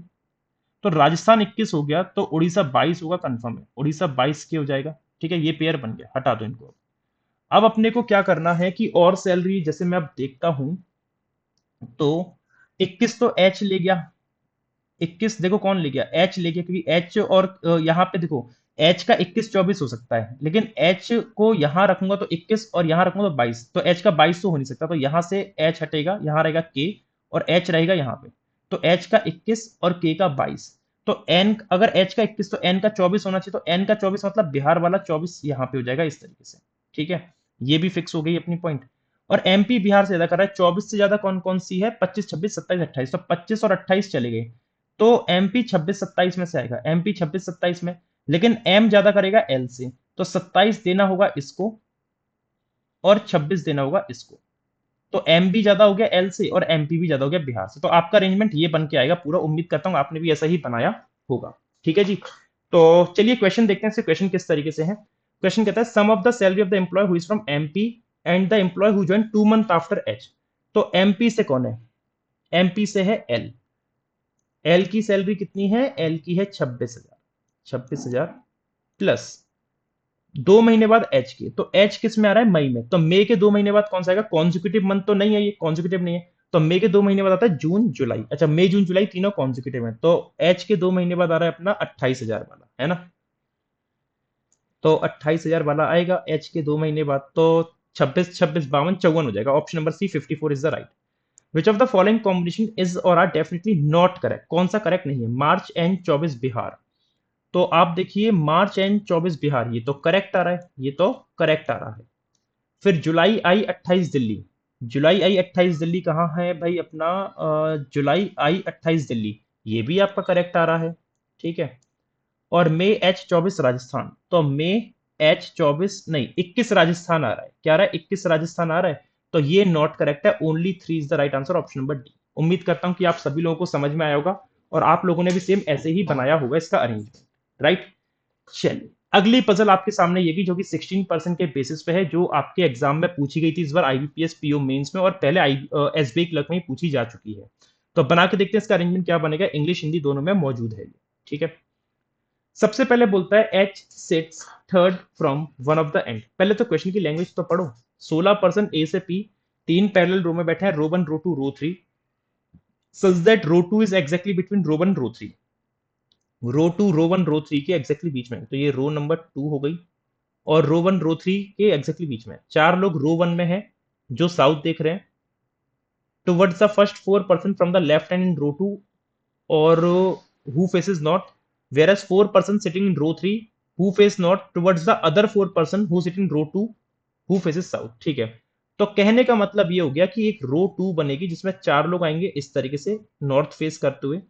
तो राजस्थान 21 हो गया, तो उड़ीसा 22 होगा, कंफर्म है, उड़ीसा 22 के हो जाएगा, ठीक है। ये पेयर बन गया, हटा दो इनको। अब अपने को क्या करना है कि और सैलरी जैसे मैं अब देखता हूं, तो 21 तो एच ले गया, 21 देखो कौन ले गया, एच ले गया, क्योंकि एच और यहाँ पे देखो एच का 21 24 हो सकता है, लेकिन एच को यहां रखूंगा तो 21 और यहां रखूंगा तो 22, तो एच का 22 तो हो नहीं सकता, तो यहां से एच हटेगा, यहां रहेगा के और एच रहेगा यहाँ पे। तो एच का 21 और के का 22, तो एन अगर एच का 21 तो एन का 24 होना चाहिए, तो एन का 24 मतलब बिहार वाला 24 यहाँ पे हो जाएगा इस तरीके से, ठीक है। ये भी फिक्स हो गई अपनी पॉइंट। और एमपी बिहार से ज्यादा कर रहा है, 24 से ज्यादा कौन कौन सी है, 25 26 27 28, तो 25 और 28 चले गए, तो एमपी 26 27 में से आएगा, एमपी 26 27 में। लेकिन एम ज्यादा करेगा एल से, तो 27 देना होगा इसको और 26 देना होगा इसको, तो एम भी ज्यादा हो गया एल से और एमपी भी ज्यादा हो गया बिहार से। तो आपका अरेंजमेंट ये बन के आएगा पूरा, उम्मीद करता हूं आपने भी ऐसा ही बनाया होगा, ठीक है जी। तो चलिए क्वेश्चन देखते हैं, क्वेश्चन किस तरीके से है। क्वेश्चन कहता है sum of the salary of the employee who is from MP and the employee who join 2 months after H. तो एमपी से कौन है? एमपी से है एल, एल की सैलरी कितनी है? एल की है 26,000, 26,000 प्लस 2 महीने बाद एच की, तो एच किस में आ रहा है? मई में, तो मई के 2 महीने बाद कौन सा आएगा? कॉन्जिक्यूटिव मंथ तो नहीं है, ये कॉन्जिक्यूटिव नहीं है, तो मई के 2 महीने बाद आता है जून जुलाई, अच्छा मई जून जुलाई तीनों कॉन्जिक्यूटिव है, तो एच के 2 महीने बाद आ रहा है अपना 28,000 वाला, है ना। तो 28,000 वाला आएगा एच के 2 महीने बाद, तो 26 26 52 54 हो जाएगा। Option number C 54 is the right. Which of the following combination is or are definitely not correct? कौन सा करेक्ट नहीं है? मार्च एंड 24 बिहार, तो आप देखिए मार्च एंड 24 बिहार, ये तो करेक्ट आ रहा है, ये तो करेक्ट आ रहा है। फिर जुलाई आई 28 दिल्ली, जुलाई आई 28 दिल्ली कहाँ है भाई अपना? जुलाई आई 28 दिल्ली, ये भी आपका करेक्ट आ रहा है, ठीक है। और मई एच 24 राजस्थान, तो मई एच 24 नहीं 21 राजस्थान आ रहा है, क्या आ रहा है? 21 राजस्थान आ रहा है, तो ये नॉट करेक्ट है, only 3 is the right answer, option number D. उम्मीद करता हूं कि आप सभी लोगों को समझ में आया होगा और आप लोगों ने भी सेम ऐसे ही बनाया होगा इसका अरेंजमेंट, राइट। चलिए अगली पजल आपके सामने ये भी, जो कि 16% के बेसिस पे है, जो आपके एग्जाम में पूछी गई थी इस बार आईबीपीएस पीओ मेंस में, और पहले एसबीआई क्लर्क में ही पूछी जा चुकी है। तो बना के देखते हैं इसका अरेंजमेंट क्या बनेगा, इंग्लिश हिंदी दोनों में मौजूद है, ठीक है। सबसे पहले बोलता है H seats third from one of the and. पहले तो क्वेश्चन की लैंग्वेज तो पढ़ो। 16% ए से पी, तीन पैरेलल रो में बैठे हैं, row 1 row 2 row 3, such that row 2 is exactly between row 1 row 3, row 2 row 1 row 3 के एग्जैक्टली बीच में, तो ये रो नंबर 2 हो गई, और रो 1 रो 3 के एग्जैक्टली बीच में चार लोग रो 1 में हैं जो साउथ देख रहे हैं, towards the first 4% from the left hand in row 2, और who faces north, whereas 4% sitting in row 3 who face north towards the other 4% who sit in row 2 who faces south, ठीक है। तो कहने का मतलब ये हो गया कि एक रो 2 बनेगी जिसमें चार लोग आएंगे इस तरीके से नॉर्थ फेस करते हुए,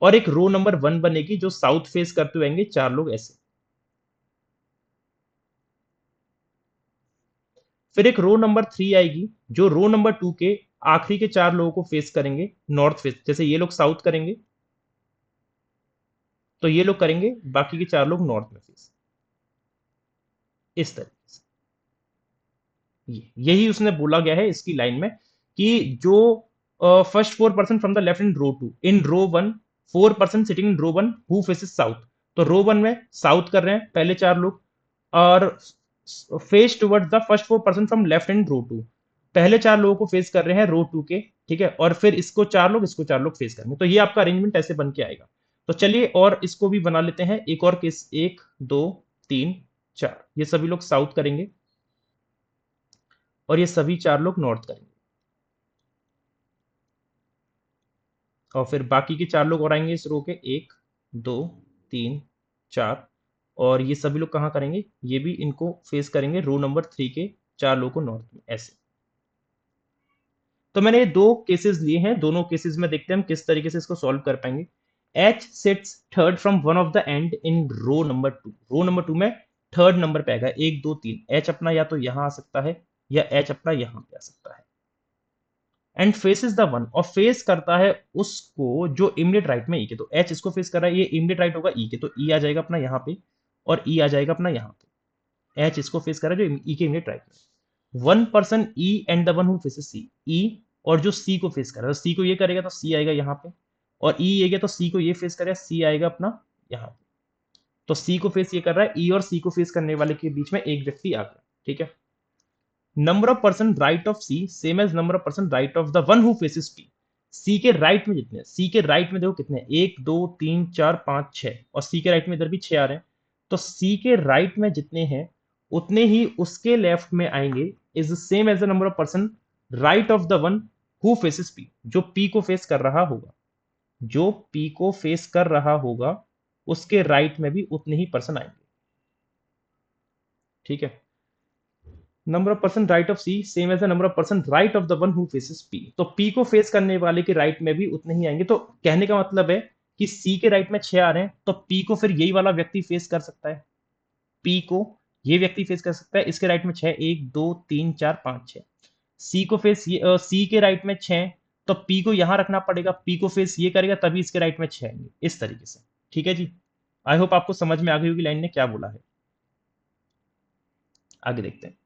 और एक रो नंबर 1 बनेगी जो साउथ फेस करते हुए आएंगे चार लोग ऐसे। फिर एक रो नंबर 3 आएगी जो रो नंबर 2 के आखिरी के चार लोगों को फेस करेंगे नॉर्थ फेस, जैसे ये लोग साउथ करेंगे तो ये लोग करेंगे बाकी के चार लोग नॉर्थ में फेस, इस तरीके से। यही उसने बोला गया है इसकी लाइन में कि जो first 4% from the left in row 1 4% sitting in row 1 who faces south, तो रो 1 में साउथ कर रहे हैं पहले चार लोग, और face towards the first 4% from left in row 2, पहले चार लोगों को फेस कर रहे हैं रो 2 के, ठीक है, और फिर इसको चार लोग फेस करेंगे, तो ये आपका अरेंजमेंट ऐसे बन के आएगा। तो चलिए और इसको भी बना लेते हैं, एक और केस, 1 2 3 4, ये सभी लोग साउथ करेंगे और ये सभी चार लोग नॉर्थ करेंगे, और फिर बाकी के 4 लोग और आएंगे इस रो के, 1 2 3 4, और ये सभी लोग कहाँ करेंगे, ये भी इनको फेस करेंगे रो नंबर 3 के 4 लोगों को नॉर्थ में, ऐसे। तो मैंने ये 2 केसेस लिए हैं, दोनों केसेस में देखते हैं हम किस तरीके से इसको सॉल्व कर पाएंगे। H sits third from one of the end in row number 2। Row number 2 में थर्ड नंबर पे आएगा, 1 2 3। H अपना या तो यहां आ सकता है या H अपना यहां पे आ सकता है। एंड फेसेस द वन, और फेस करता है उसको जो इमीडिएट राइट में E के। तो H इसको फेस कर रहा है, ये इमीडिएट राइट होगा E के, तो E आ जाएगा अपना यहाँ पे और E आ जाएगा अपना यहाँ पे। H इसको फेस कर रहा है जो E के इमीडिएट राइट में। One person E and the one who faces C, E और जो C को फेस कर रहा है, तो C को ये करेगा तो C आएगा यहाँ पे, और E ये गया तो C को ये फेस करेगा, C आएगा अपना यहाँ पे। तो C को फेस ये कर रहा है, E और C को फेस करने वाले के बीच में एक व्यक्ति आ गया, ठीक है। Number of person right of C same as number of person right of the one who faces P. C के राइट में जितने, सी के राइट में देखो कितने, 1 2 3 4 5 6, और सी के राइट में इधर भी 6 आ रहे हैं। तो सी के राइट में जितने हैं उतने ही उसके लेफ्ट में आएंगे, is the same as the number of person right of the one who faces P. जो पी को फेस कर रहा होगा, जो पी को फेस कर रहा होगा उसके राइट में भी उतने ही पर्सन आएंगे, ठीक है। Number of person right of C same as the number of person right of the one who faces P. तो पी को फेस करने वाले के राइट में भी उतने ही आएंगे। तो कहने का मतलब है कि सी के राइट में 6 आ रहे हैं, तो पी को फिर यही वाला व्यक्ति फेस कर सकता है, पी को ये व्यक्ति फेस कर सकता है। इसके राइट में 6, 1 2 3 4 5 6। सी को फेस सी के राइट में 6, तो पी को यहां रखना पड़ेगा, पी को फेस ये करेगा तभी इसके राइट में 6 आएंगे, इस तरीके से, ठीक है जी। आई होप आपको समझ में आ गई होगी लाइन ने क्या बोला है। आगे देखते हैं।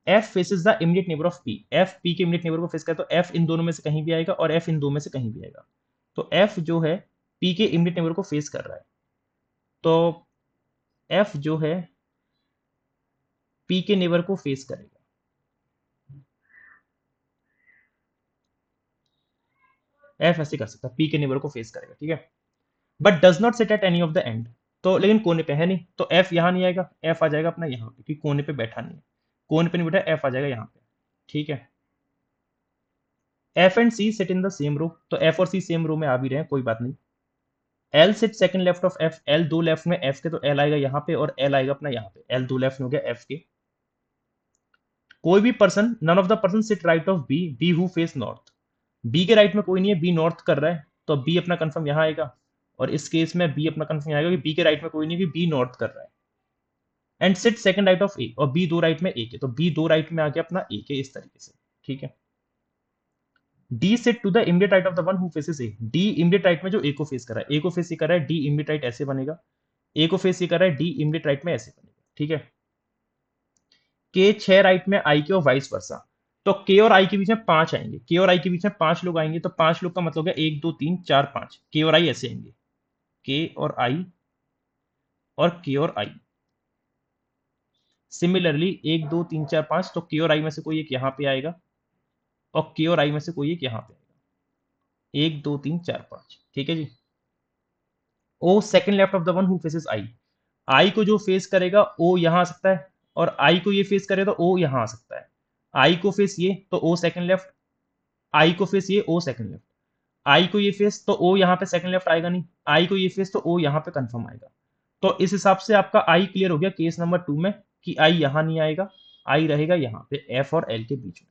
F faces the immediate neighbour of P। F P के इमीडिएट नेबर को फेस करे तो F इन दोनों में से कहीं भी आएगा और F इन दो में से कहीं भी आएगा। तो F जो है P के इमीडिएट नेबर को फेस कर रहा है, तो F जो है P के नेबर को फेस करेगा। F ऐसे कर सकता है, P के नेबर को फेस करेगा, ठीक है। But does not sit at any of the and. तो लेकिन कोने पे है नहीं, तो F यहाँ नहीं आएगा, F आ जाएगा अपना यहाँ पे, क्योंकि कोने पे बैठा नहीं है, कोने पे नहीं बैठा, F आ जाएगा यहाँ पे, ठीक है। F and C sit in the same row. तो F और C सेम रो में आ भी रहे हैं, कोई बात नहीं। L sit second left of F। L दो लेफ्ट में F के, तो L आएगा यहाँ पे और L आएगा अपना यहाँ पे। L दो लेफ्ट में हो गया F के। कोई भी person, none of the person sit right of B, B who face north. B के राइट में कोई नहीं है, B नॉर्थ कर रहा है, तो B अपना कंफर्म यहाँ आएगा, और इस केस में B अपना कंफर्म आएगा कि B के राइट में कोई नहीं है, कि B नॉर्थ कर रहा है। And sit second right of A, और B दो राइट में A के, तो B दो राइट में आ गया अपना A के, इस तरीके से, ठीक है। D sit to the immediate right of the one who faces A। D immediate right में जो A को फेस कर रहा है, A को फेस ये कर रहा है, D इमीडिएट राइट ऐसे बनेगा, A को फेस ये कर रहा है, D इमीडिएट राइट में ऐसे बनेगा, ठीक है। K 6 राइट में I के और वाइस वर्सा। तो K और I के बीच में 5 आएंगे, K और I के बीच में 5 लोग आएंगे, तो 5 लोग का मतलब है 1 2 3 4 5। K और I ऐसे आएंगे, K और I और K और I। सिमिलरली 1 2 3 4 5, तो K और I में से कोई एक यहाँ पे आएगा और K और I में से कोई एक यहाँ पे आएगा। 1 2 3 4 5, ठीक है जी। O second left of the one who faces I। I को जो फेस करेगा O यहाँ आ सकता है, और I को ये फेस करे तो O यहाँ आ सकता है। I को फेस ये तो O सेकंड लेफ्ट, I को फेस ये O सेकंड लेफ्ट। I को ये फेस तो O यहाँ पे सेकंड लेफ्ट आएगा नहीं, I को ये फेस तो O यहाँ पे कंफर्म आएगा। तो इस हिसाब से आपका I क्लियर हो गया केस नंबर 2 में, कि I यहाँ नहीं आएगा, I रहेगा यहाँ पे F और L के बीच में।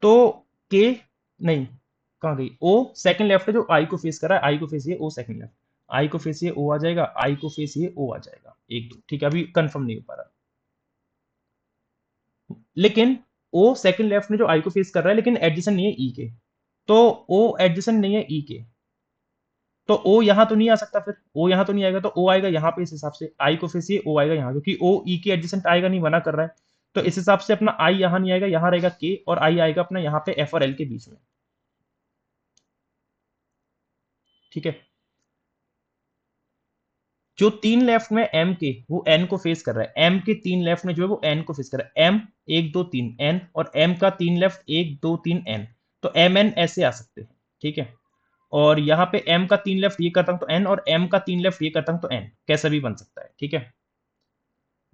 तो K नहीं, कहाँ गई, O सेकंड लेफ्ट है जो I को फेस कर रहा है, I को फेस ये O सेकंड लेफ्ट, I को फेस ये O आ जाएगा, I को फेस ये O आ जाएगा, 1 2, ठीक है। अभी कंफर्म नहीं हो पा रहा, लेकिन O सेकंड लेफ्ट में जो I को फेस कर रहा है, लेकिन एडजेसेंट नहीं है E के, तो O एडजेसेंट नहीं है E के, तो O यहाँ तो नहीं आ सकता, फिर O यहाँ तो नहीं आएगा, तो O आएगा यहाँ पे। इस हिसाब से I को फेस ये O आएगा यहाँ, क्योंकि O E के एडजेसेंट आएगा नहीं, मना कर रहा है। तो इस हिसाब से अपना I यहाँ नहीं आएगा, यहाँ रहेगा K, और I आएगा अपना यहाँ पे F और L के बीच में, ठीक है। जो 3 लेफ्ट में M के, वो N को फेस कर रहा है। M के 3 लेफ्ट में जो है वो N को फेस कर रहा है। M 1 2 3 N, और M का 3 लेफ्ट 1 2 3 N, तो M N ऐसे आ सकते हैं, ठीक है। और यहाँ पे M का 3 लेफ्ट ये करता हूं तो N, और M का 3 लेफ्ट ये करता हूं तो N, कैसा भी बन सकता है, ठीक है।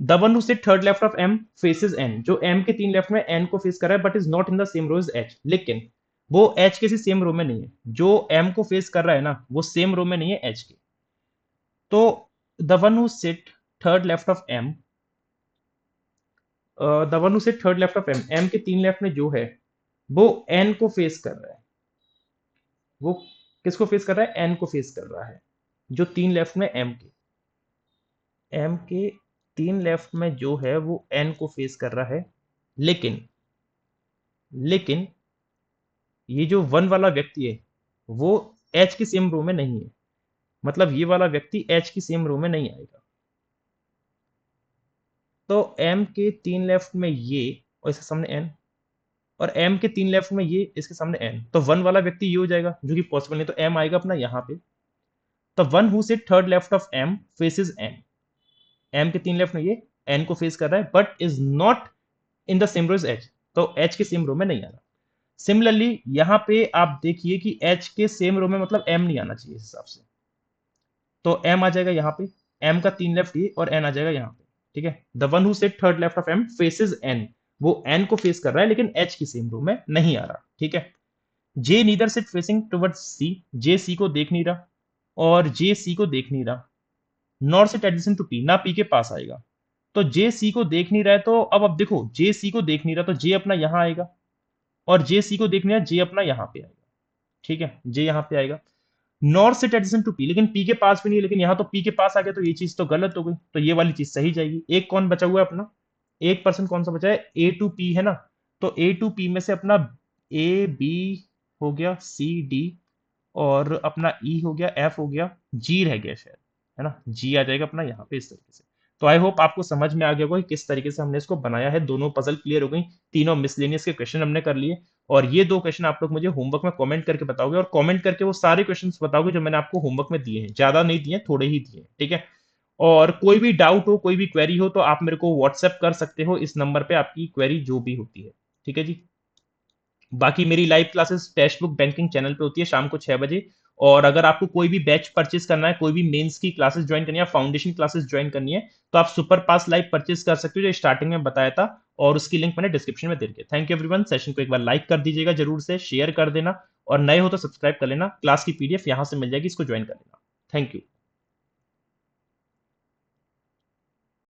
The one who sit third left of M faces N, जो एम के 3 लेफ्ट में एन को फेस कर रहा है but is not in the same row as H, लेकिन वो एच के सेम रो में नहीं है। जो एम को फेस कर रहा है ना वो सेम रो में नहीं है एच के। तो the one who sit third left of M, the one who sit third left of M, M के 3 लेफ्ट में जो है वो एन को फेस कर रहा है। वो किसको फेस कर रहा है? एन को फेस कर रहा है, जो 3 लेफ्ट में एम के 3 लेफ्ट में जो है वो एन को फेस कर रहा है। लेकिन लेकिन ये जो वन वाला व्यक्ति है वो एच की सेम रो में नहीं है, मतलब ये वाला व्यक्ति एच की सेम रो में नहीं आएगा। तो एम के 3 लेफ्ट में ये और इसके सामने एन, और एम के 3 लेफ्ट में ये, इसके सामने एन, तो वन वाला व्यक्ति ये हो जाएगा जो कि पॉसिबल नहीं, तो एम आएगा अपना यहाँ पे। तो one who sit third left of M faces N, M के 3 लेफ्ट में ये एन को फेस कर रहा है but is not in the same row as H, तो एच के सेम रो में नहीं आ रहा। सिमिलरली यहाँ पे आप देखिए कि एच के सेम रो में मतलब एम नहीं आना चाहिए इस हिसाब से, तो एम आ जाएगा यहाँ पे, एम का 3 लेफ्ट ये और एन आ जाएगा यहाँ पे। ठीक है, the one who sit third left of M faces N, वो एन को फेस कर रहा है लेकिन एच की सेम रो में नहीं आ रहा। ठीक है, जे नीदर सिट फेसिंग टुवर्ड्स सी, जे सी को देख नहीं रहा और जे सी को देख नहीं रहा, nor sit adjacent to P, ना पी के पास आएगा। तो जे सी को देख नहीं रहा है, तो अब देखो जे सी को देख नहीं रहा तो जे अपना यहां आएगा, और जे सी को देख नहीं रहा जे अपना यहां पे आएगा। ठीक है, जे यहां पे आएगा। Nor sit adjacent to P, लेकिन पी के पास भी नहीं है, लेकिन यहां तो पी के पास आ गया, तो ये चीज तो गलत हो गई, तो ये वाली चीज सही जाएगी। एक कौन बचा हुआ है अपना? एक पर्सन कौन सा बचा है? ए टू पी है ना, तो ए टू पी में से अपना ए बी हो गया, सी डी, और अपना ई हो गया, एफ हो गया, जी रह गया शायद, है ना, जी आ जाएगा अपना यहाँ पे इस तरीके से। तो आई होप आपको समझ में आ गया होगा कि किस तरीके से हमने इसको बनाया है। दोनों पजल क्लियर हो गई, तीनों मिसलेनियस के क्वेश्चन हमने कर लिए, और ये 2 क्वेश्चन आप लोग मुझे होमवर्क में कमेंट करके बताओगे, और कमेंट करके वो सारे क्वेश्चंस बताओगे जो मैंने आपको होमवर्क में दिए हैं। ज्यादा नहीं दिए, थोड़े ही दिए, ठीक है। और कोई भी डाउट हो, कोई भी क्वेरी हो, तो आप मेरे को व्हाट्सएप कर सकते हो इस नंबर पे, आपकी क्वेरी जो भी होती है। ठीक है जी। बाकी मेरी live classes text book banking channel पे होती है शाम को 6 बजे। और अगर आपको कोई भी बैच परचेज करना है, कोई भी मेंस की क्लासेस ज्वाइन करनी है, फाउंडेशन क्लासेस ज्वाइन करनी है, तो आप सुपर पास लाइव परचेज कर सकते हो, जो स्टार्टिंग में बताया था, और उसकी लिंक मैंने डिस्क्रिप्शन में दे दी है। Thank you everyone. सेशन को एक बार लाइक कर दीजिएगा जरूर से, शेयर कर देना, और नए हो तो सब्सक्राइब कर लेना। क्लास की पीडीएफ यहां से मिल जाएगी, इसको ज्वाइन कर लेना। Thank you.